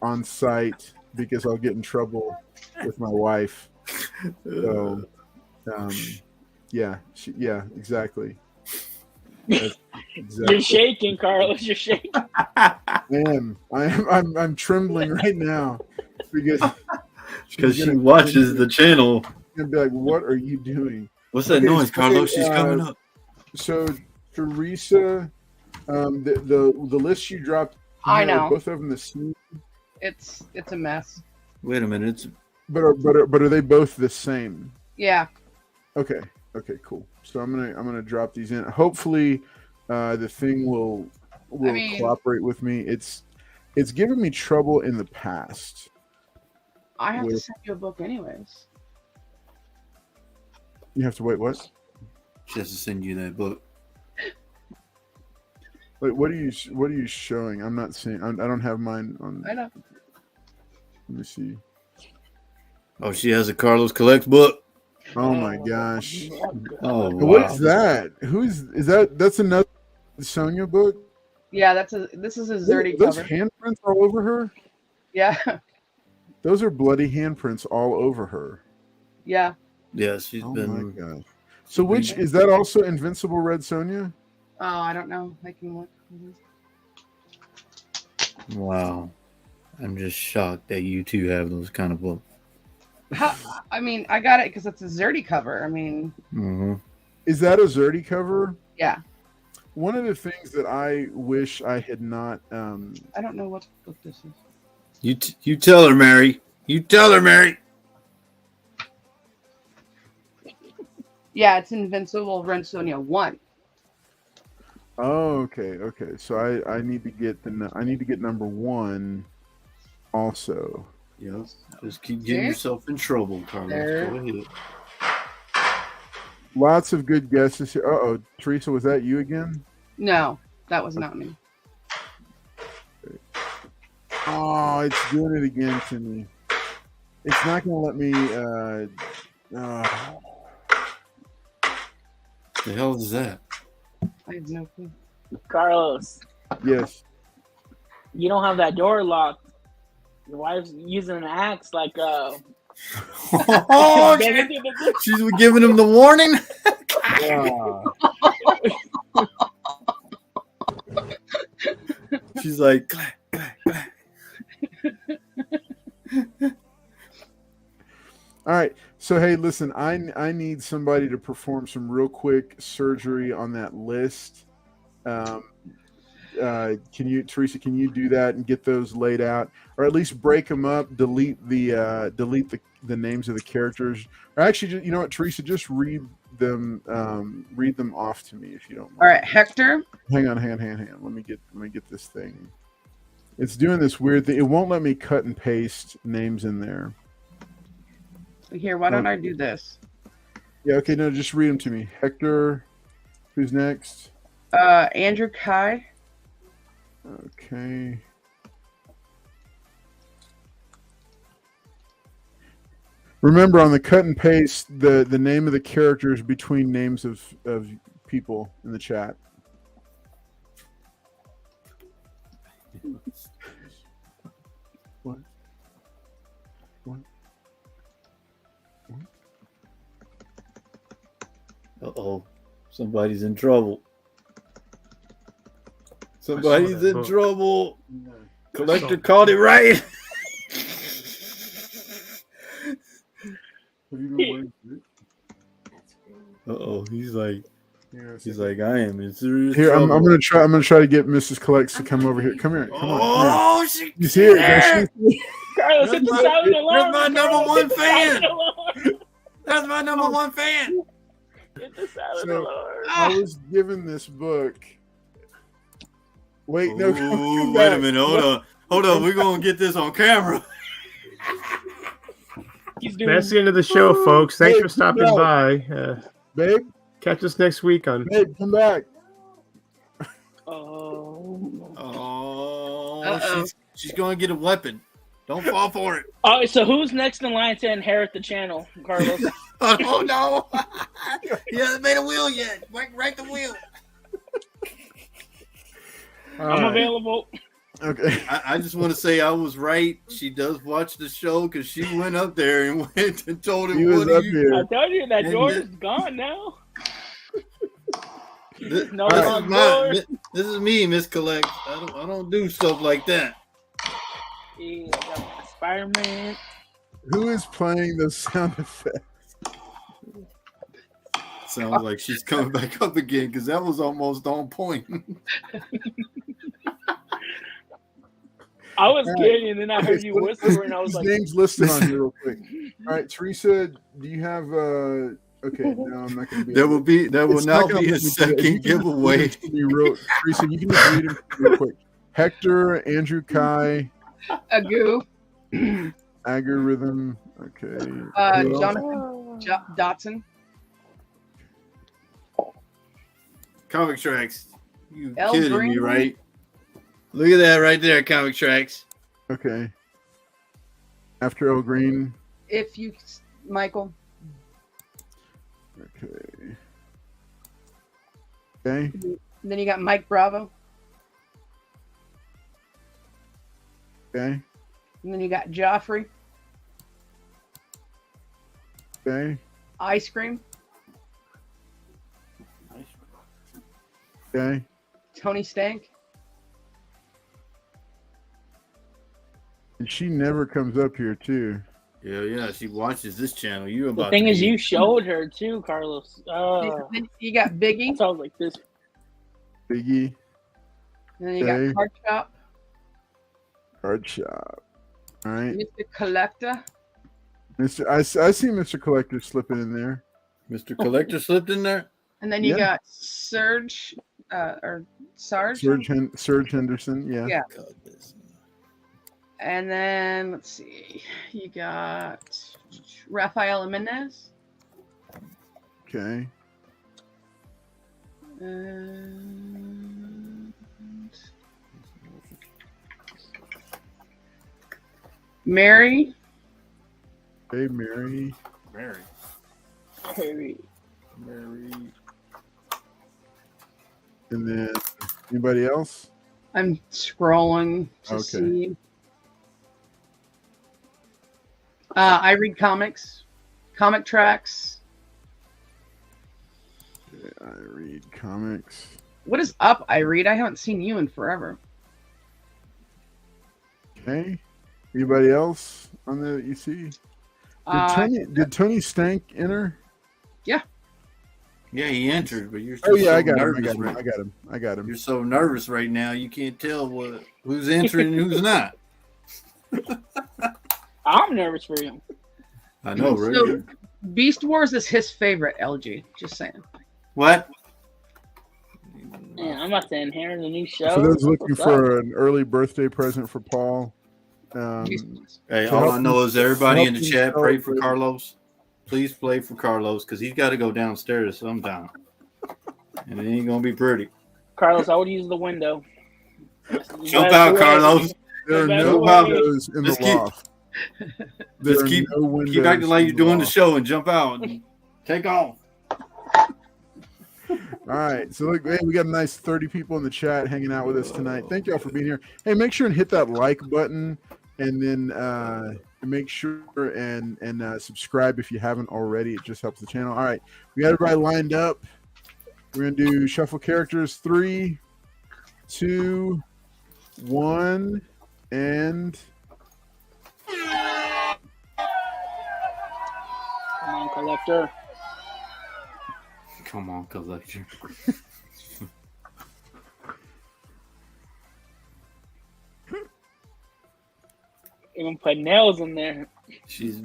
on site because I'll get in trouble with my wife. So exactly. Exactly. You're shaking, Carlos. You're shaking. I'm trembling right now because she watches the channel. And be like, "What are you doing? What's that noise, Carlos? She's coming up." So, Teresa, the list you dropped. I know. Both of them the same. It's a mess. Wait a minute. But are they both the same? Yeah. Okay, cool. So I'm gonna drop these in. Hopefully, the thing will cooperate with me. It's given me trouble in the past. I have to send you a book anyways. You have to wait. What? She has to send you that book. Wait, what are you showing? I'm not seeing. I don't have mine on. I know. Let me see. Oh, she has a Carlos Collects book. Oh my gosh! Oh, wow. What is that? Is that? That's another Sonia book. Yeah, this is a Zerdy Those cover. handprints all over her. Yeah, Those are bloody handprints all over her. yeah. Yeah, she's Oh been. my god! So which is that also Invincible Red Sonia? Oh, I don't know. I can look. Wow. I'm just shocked that you two have those kind of books. I mean, I got it because it's a Zerdy cover. I mean, Is that a Zerdy cover? yeah. One of the things that I wish I had not. I don't know what book this is. You tell her, Mary. You tell her, Mary. Yeah, it's Invincible Red Sonia 1. Oh, okay. So I need to get number 1 also. Yes. Just keep getting yourself in trouble, Carlos. There. Go ahead. Lots of good guesses here. Uh-oh, Teresa, was that you again? No, that was not me. Oh, it's doing it again to me. It's not going to let me. The hell is that? I have no clue. Carlos, Yes. you don't have that door locked. Your wife's using an axe like Oh, she's giving him the warning. She's like, clack, clack, clack. All right. So hey, listen, I need somebody to perform some real quick surgery on that list. Can you, Teresa? Can you do that and get those laid out, or at least break them up? Delete the names of the characters, or actually, you know what, Teresa? Just read them off to me if you don't mind. All right, Hector. Hang on. Let me get this thing. It's doing this weird thing. It won't let me cut and paste names in there. Here, why don't I do this? Yeah. Okay. No, just read them to me. Hector. Who's next? Andrew Kai. Okay. Remember, on the cut and paste, the name of the characters between names of people in the chat. What? Uh-oh. Somebody's in trouble. Somebody's in trouble. Collector called it right. Have you been waiting for it? Uh-oh. He's like, I am in serious Here, I'm trouble. gonna try to get Mrs. Collects to come over here. Come here. Come on. Oh, She's here. Carlos, hit the silent alarm. That's my number one fan. Alarm. That's my number one fan. Hit the silent So, alarm. I was given this book. Wait, no. Ooh, come wait a back. minute. Hold on. We're going to get this on camera. That's the end of the show, folks. Thanks for stopping by. Babe, catch us next week on. Babe, come back. Oh, she's going to get a weapon. Don't fall for it. All right, so who's next in line to inherit the channel, Carlos? Oh, no. He hasn't made a wheel yet. Rank the wheel. I'm available. Okay. I just want to say I was right. She does watch the show because she went up there and went and told him what I told you that door is gone now. This is me, Miss Collect. I don't do stuff like that. Yeah, I got my Spider-Man. Who is playing the sound effect? Sounds like she's coming back up again because that was almost on point. I was kidding, and then I heard you whisper, and I was His like, name's listed on here real quick. All right, Teresa, do you have okay, no, I'm not going to be There will now be a second giveaway. Teresa, you can just read them real quick. Hector, Andrew Kai, Agu, Algorithm, okay. Jonathan Dotson. Comic Tracks. You El kidding me, Green? right? Look at that right there, Comic Tracks. Okay. After El Green. If you, Michael. Okay. Okay. And then you got Mike Bravo. Okay. And then you got Joffrey. Okay. Ice Cream. Okay. Tony Stank. And she never comes up here too. Yeah. She watches this channel. You The about thing to is, be- you showed her too, Carlos. Then you got Biggie. That sounds like this. Biggie. And then you Okay. got Card Shop. Card Shop. All right. Mr. Collector. I see Mr. Collector slipping in there. Mr. Collector slipped in there. And then you Yeah. got Serge. Or Sarge. Serge Henderson. Yeah. Yeah. God, this- And then let's see. You got Rafael Jimenez. Okay. And Mary. Hey, Mary. Mary. And then anybody else? I'm scrolling to Okay. see. I read comics, comic tracks. I read comics. What is up? I read. I haven't seen you in forever. Okay. Anybody else on there that you see? Did Tony Stank enter? Yeah, he entered, but you're Oh still yeah, I so got him. nervous right- I got him. You're so nervous right now. You can't tell who's entering and who's not. I'm nervous for you. I know, right? So, Beast Wars is his favorite. LG, just saying. What? Man, I'm about to inherit a new show. For those looking What's for an early birthday present for Paul, Beast Wars. Hey, To all help I know is everybody help in the him chat pray for celebrate. Carlos. Please pray for Carlos because he's got to go downstairs sometime, and it ain't gonna be pretty. Carlos, I would use the window. Jump out, Carlos. there are That's no the way. windows in the Just keep- loft. There Just are keep no windows keep acting like in you're doing the loft. show and jump out and take off. All right, so look, hey, we got a nice 30 people in the chat hanging out with us tonight. Thank y'all for being here. Hey, make sure and hit that like button, and then make sure and subscribe if you haven't already. It just helps the channel. All right, we got everybody lined up. We're gonna do shuffle characters. 3, 2, 1, and Come on, collector. Come on, collector. Even put nails in there. She's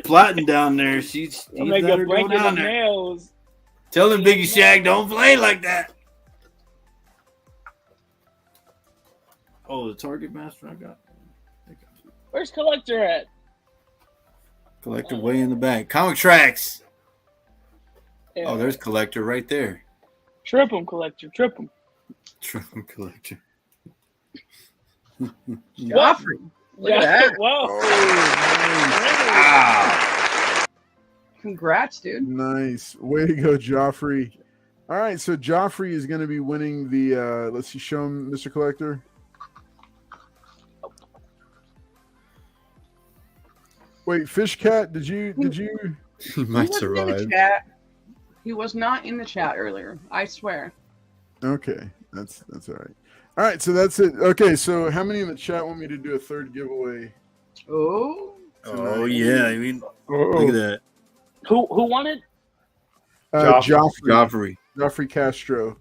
plotting down there. She's I'll make let a her go blanket down of there. nails. Tell him Biggie Shag don't play like that. Oh, the target master I got. Where's collector at? Collector way in the back. Comic Tracks. Yeah. Oh, there's Collector right there. Trip him, collector. Trip him. Collector. Joffrey. Look at that. Whoa. Ah. Congrats, dude. nice. Way to go, Joffrey. All right, so Joffrey is going to be winning the. Let's see, show him, Mr. Collector. Wait, Fish Cat, did you? He might He wasn't in the survive. chat. He was not in the chat earlier. I swear. Okay, that's all right. All right, so that's it. Okay, so how many in the chat want me to do a third giveaway? Oh. Oh yeah, I mean, Oh, look at that. Who won it? Joffrey Joffrey. Castro.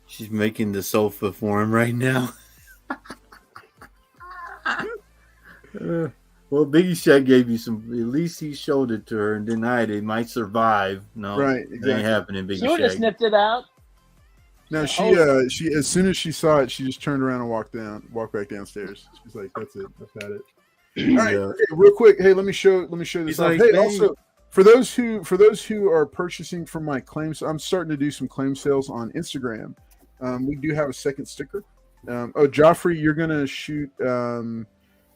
She's making the sofa for him right now. Well, Biggie Shaq gave you some. At least he showed it to her and denied it. Might survive. No, Right, It exactly. ain't happening, Biggie She would have Shaq. snipped it out. No, she as soon as she saw it, she just turned around and walked back downstairs. She's like, "That's it. That's about it." All right, Yeah. okay, real quick. Hey, let me show this He's off. like, Hey, "Hey." For those who are purchasing from my claims, I'm starting to do some claim sales on Instagram. We do have a second sticker. Joffrey, you're gonna shoot.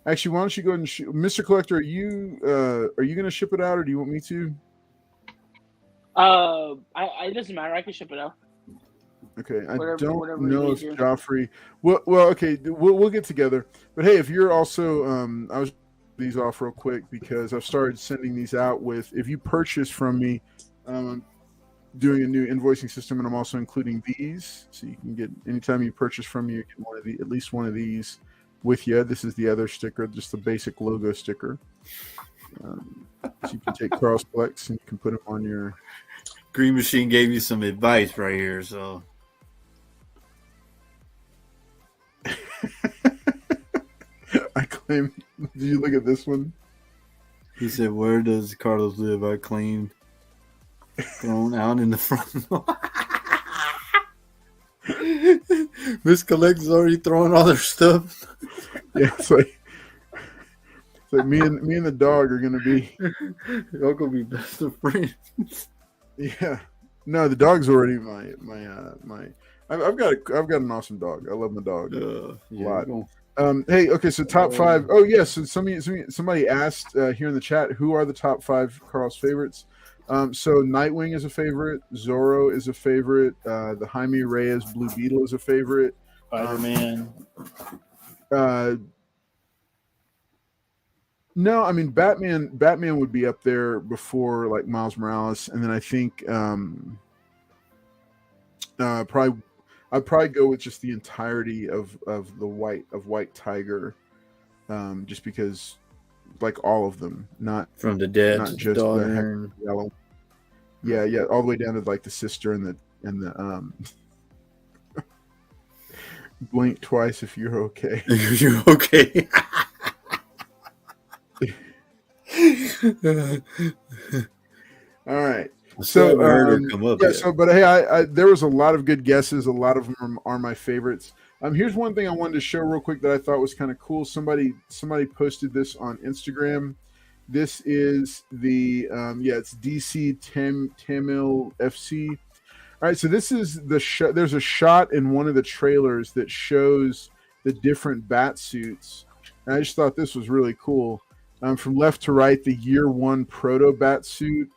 Actually, why don't you go ahead and shoot, Mr. Collector? Are you gonna ship it out, or do you want me to? It doesn't matter. I can ship it out. Okay, I Whatever don't you know need if to. Joffrey. Well, okay, we'll get together. But hey, if you're also, I was these off real quick because I've started sending these out with. If you purchase from me, I'm doing a new invoicing system, and I'm also including these, so you can get anytime you purchase from me, you get at least one of these with you. This is the other sticker, just the basic logo sticker. So you can take Carl's Flex and you can put them on your. Green Machine gave you some advice right here, so. I claim. Did you look at this one? He said, "Where does Carlos live?" I claimed. Thrown out in the front. Miss Collector's already throwing all their stuff. Yeah, it's like me and the dog are gonna be. Y'all gonna be best of friends. Yeah, no, the dog's already my. I've got an awesome dog. I love my dog a lot. Hey, okay, so top 5. Oh yes, so somebody asked here in the chat, who are the top 5 Carl's favorites? So Nightwing is a favorite. Zorro is a favorite. The Jaime Reyes Blue Beetle is a favorite. Spider-Man. No, I mean Batman would be up there before like Miles Morales, and then I think I'd probably go with just the entirety of White Tiger, just because like all of them, not from the dead, not just the yellow. Yeah, all the way down to like the sister and the blink twice if you're okay. You're okay. All right. So but hey, there was a lot of good guesses. A lot of them are my favorites. Here's one thing I wanted to show real quick that I thought was kind of cool. Somebody posted this on Instagram. This is the it's DC Tamil FC. All right, so this is the there's a shot in one of the trailers that shows the different bat suits. And I just thought this was really cool. From left to right, the year 1 proto bat suit,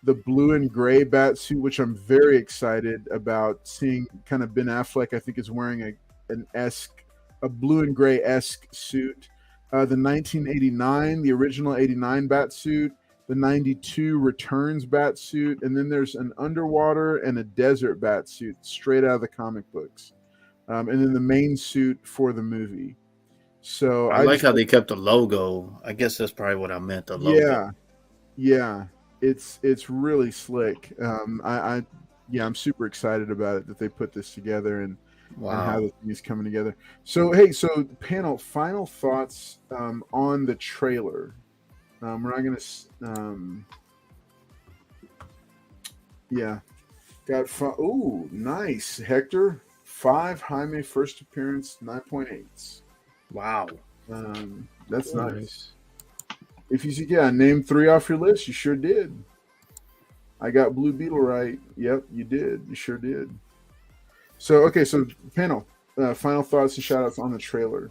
the blue and gray bat suit, which I'm very excited about seeing. Kind of Ben Affleck, I think, is wearing a blue and gray esque suit. The 1989, the original 89 bat suit, the 92 returns bat suit, and then there's an underwater and a desert bat suit straight out of the comic books, and then the main suit for the movie. So I like how they kept the logo. I guess that's probably what I meant. The logo. Yeah. It's really slick. I'm super excited about it that they put this together and how the thing is coming together. So hey, panel, final thoughts on the trailer. We're not gonna. Ooh, nice, Hector. 5 Jaime first appearance, 9.8. Wow. That's nice. If you see, name 3 off your list, you sure did. I got Blue Beetle right. Yep, you did. You sure did. So, okay, so panel, final thoughts and shout outs on the trailer.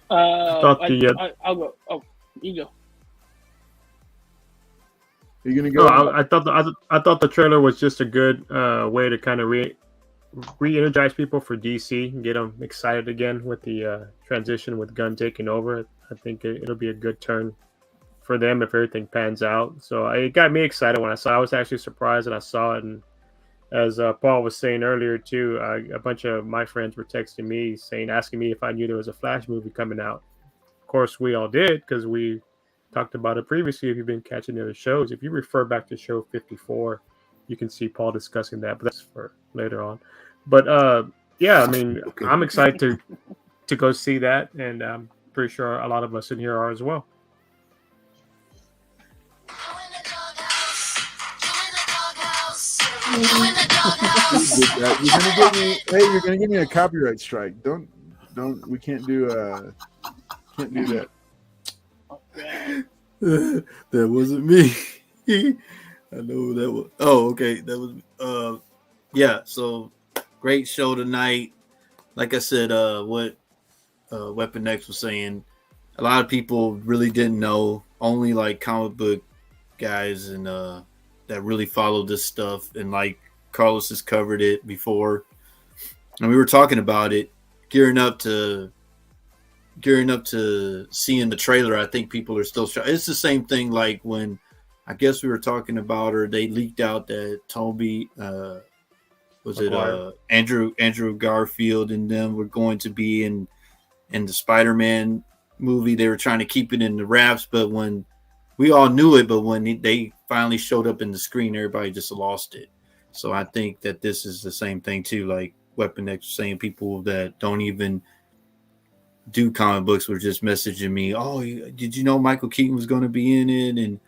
I'll go. Oh, you go. Are you gonna go? I thought the trailer was just a good way to kind of re-energize people for DC and get them excited again with the transition with Gunn taking over. I think it'll be a good turn for them if everything pans out. So it got me excited when I saw it. I was actually surprised that I saw it. And as Paul was saying earlier too, a bunch of my friends were texting me asking me if I knew there was a Flash movie coming out. Of course, we all did because we talked about it previously. If you've been catching the other shows, if you refer back to show 54, you can see Paul discussing that, but that's for later on. But I mean, I'm excited to go see that, and I'm pretty sure a lot of us in here are as well. You're gonna give me a copyright strike. We can't do that. That wasn't me. I know that was. Oh, okay. That was. Yeah. So great show tonight. Like I said, what Weapon X was saying, a lot of people really didn't know. Only like comic book guys and that really follow this stuff. And like Carlos has covered it before, and we were talking about it, gearing up to seeing the trailer. I think people are still. It's the same thing like when I guess we were talking about, or they leaked out that Toby. Was it Andrew Garfield and them were going to be in the Spider-Man movie? They were trying to keep it in the wraps, but when we all knew it, but when they finally showed up in the screen, everybody just lost it. So I think that this is the same thing too. Like Weapon X saying, people that don't even do comic books were just messaging me, "Oh, did you know Michael Keaton was going to be in it?" And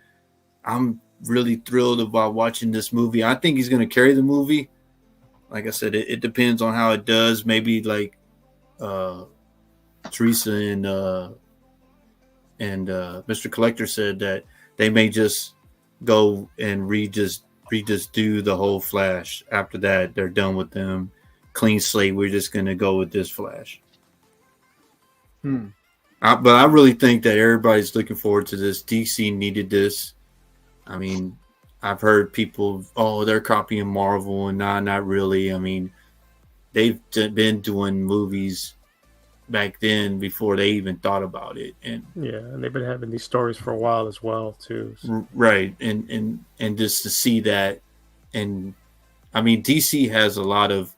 I'm really thrilled about watching this movie. I think he's going to carry the movie. Like I said, it depends on how it does. Maybe like Teresa and Mr. Collector said that they may just go and just do the whole Flash. After that, they're done with them. Clean slate. We're just going to go with this Flash. But I really think that everybody's looking forward to this. DC needed this. I mean, I've heard people, they're copying Marvel, and not really. I mean, they've been doing movies back then before they even thought about it, and they've been having these stories for a while as well too. Right, and just to see that, and I mean, DC has a lot of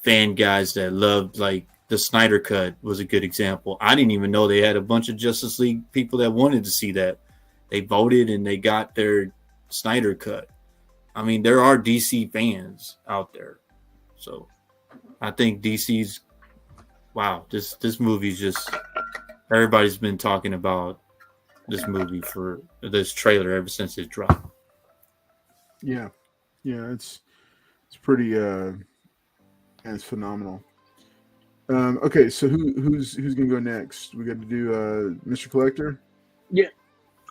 fan guys that loved, like the Snyder Cut was a good example. I didn't even know they had a bunch of Justice League people that wanted to see that. They voted and they got their Snyder Cut. I mean, there are DC fans out there. So I think DC's, wow, this movie's just, everybody's been talking about this movie for this trailer ever since it dropped. Yeah, it's pretty it's phenomenal. Okay, so who's gonna go next? We got to do Mr. Collector. Yeah.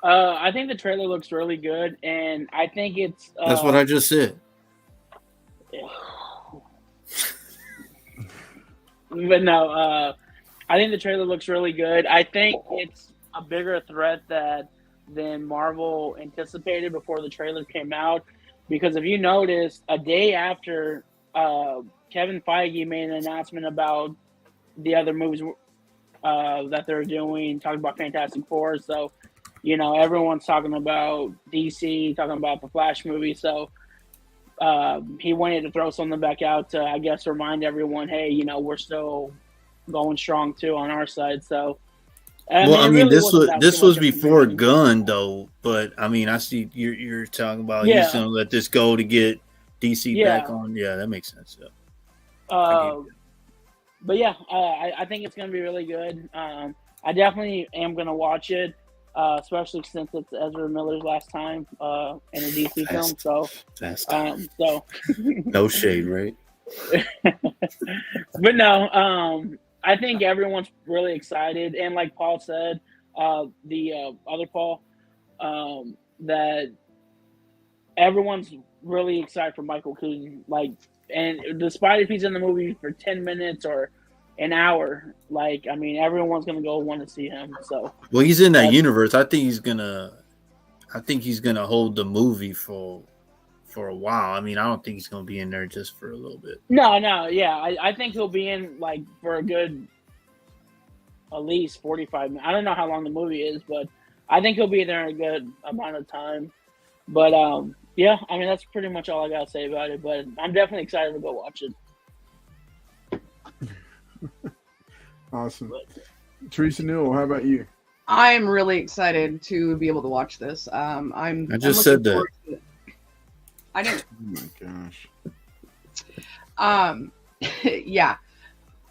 I think the trailer looks really good, and I think it's. That's what I just said. But no, I think the trailer looks really good. I think it's a bigger threat than Marvel anticipated before the trailer came out, because if you notice, a day after Kevin Feige made an announcement about the other movies that they're doing, talking about Fantastic Four, so. You know, everyone's talking about DC, talking about the Flash movie. So he wanted to throw something back out to, I guess, remind everyone, hey, you know, we're still going strong too on our side. So, this was before Gunn though. But I mean, I see you're talking about he's going to let this go to get DC back on. Yeah, that makes sense. Yeah. But yeah, I think it's going to be really good. I definitely am going to watch it. Especially since it's Ezra Miller's last time in a DC film. So, no shade, right? But no, I think everyone's really excited, and like Paul said, the other Paul, that everyone's really excited for Michael Keaton. Like, and despite if he's in the movie for 10 minutes or an hour, like, I mean, everyone's gonna go want to see him. So, well, he's in that universe. I think he's gonna hold the movie for a while. I mean, I don't think he's gonna be in there just for a little bit. No, yeah, I think he'll be in like for a good, at least 45 minutes. I don't know how long the movie is, but I think he'll be there a good amount of time. But yeah, I mean, that's pretty much all I gotta say about it. But I'm definitely excited to go watch it. Awesome. Teresa Newell, how about you? I'm really excited to be able to watch this. I said that. I didn't. Oh my gosh. Yeah.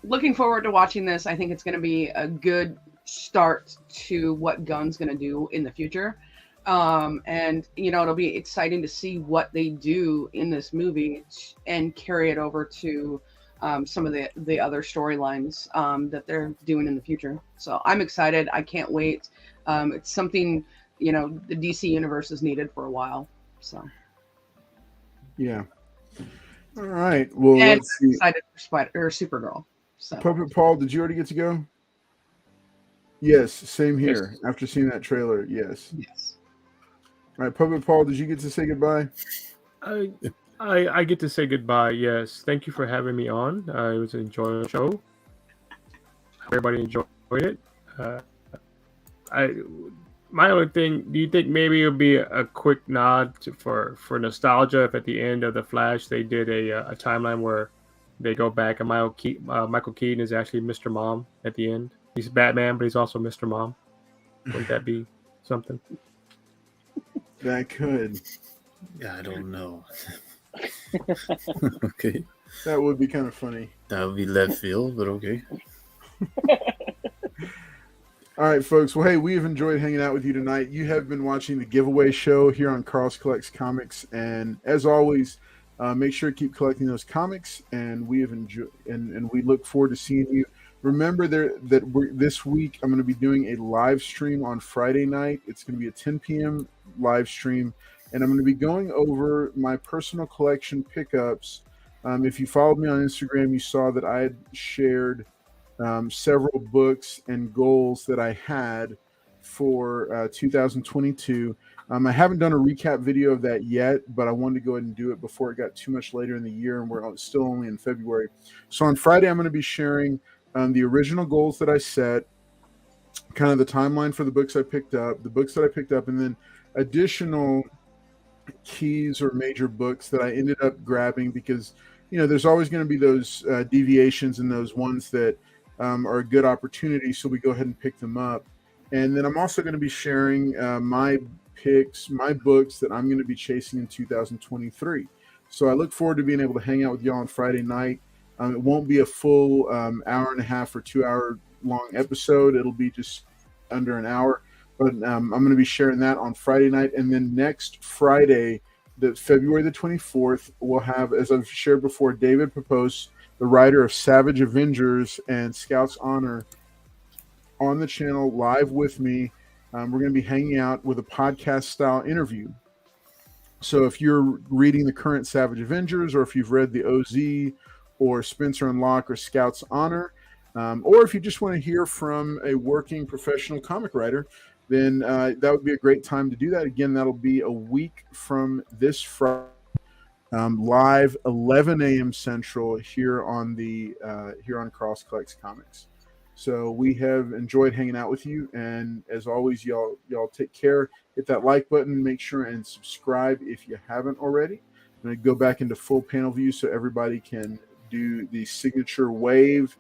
Looking forward to watching this. I think it's going to be a good start to what Gunn's going to do in the future. And, you know, it'll be exciting to see what they do in this movie and carry it over to some of the other storylines that they're doing in the future. So I'm excited. I can't wait. It's something, the DC universe is needed for a while. So Yeah. All right. Well, and let's see. excited for Supergirl. So Puppet Paul, did you already get to go? Yes, same here. After seeing that trailer, yes. yes. All right, Puppet Paul, did you get to say goodbye? I get to say goodbye. Yes, thank you for having me on. It was an enjoyable show. Everybody enjoyed it. My only thing, do you think maybe it would be a quick nod for nostalgia if at the end of the Flash they did a timeline where they go back and Michael Keaton is actually Mr. Mom at the end. He's Batman, but he's also Mr. Mom. Wouldn't that be something? That could. Yeah, I don't know. Okay. That would be kind of funny. That would be left field, but okay. All right, folks. Well, hey, we have enjoyed hanging out with you tonight. You have been watching the Giveaway Show here on Carl's Collects Comics, and as always, make sure to keep collecting those comics. And we have enjoyed, and we look forward to seeing you. Remember this week I'm going to be doing a live stream on Friday night. It's going to be a 10 p.m. live stream, and I'm going to be going over my personal collection pickups. If you followed me on Instagram, you saw that I had shared several books and goals that I had for 2022. I haven't done a recap video of that yet, but I wanted to go ahead and do it before it got too much later in the year, and we're still only in February. So on Friday, I'm going to be sharing the original goals that I set, kind of the timeline for the books I picked up, and then additional keys or major books that I ended up grabbing because, there's always going to be those deviations and those ones that are a good opportunity, so we go ahead and pick them up. And then I'm also going to be sharing my picks, my books that I'm going to be chasing in 2023. So I look forward to being able to hang out with y'all on Friday night. It won't be a full hour and a half or 2 hour long episode. It'll be just under an hour. But I'm going to be sharing that on Friday night. And then next Friday, February the 24th, we'll have, as I've shared before, David Papos, the writer of Savage Avengers and Scout's Honor, on the channel live with me. We're going to be hanging out with a podcast style interview. So if you're reading the current Savage Avengers, or if you've read the OZ or Spencer and Locke or Scout's Honor, or if you just want to hear from a working professional comic writer, then that would be a great time to do that. Again, that'll be a week from this Friday, live 11 a.m. Central here on Cross Collects Comics. So we have enjoyed hanging out with you, and as always, y'all take care. Hit that like button, make sure and subscribe if you haven't already. I'm going to go back into full panel view so everybody can do the signature wave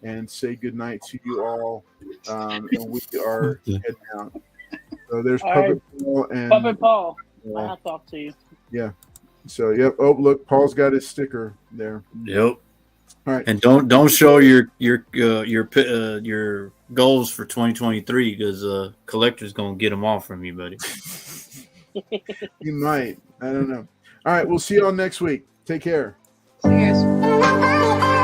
and say goodnight to you all. And we are heading out. So there's Puppet Paul and Puppet Paul. I have to talk to you. Yeah. So yep. Oh, look, Paul's got his sticker there. Yep. All right. And don't show your goals for 2023 because collector's gonna get them all from you, buddy. You might. I don't know. All right. We'll see y'all next week. Take care. See you guys.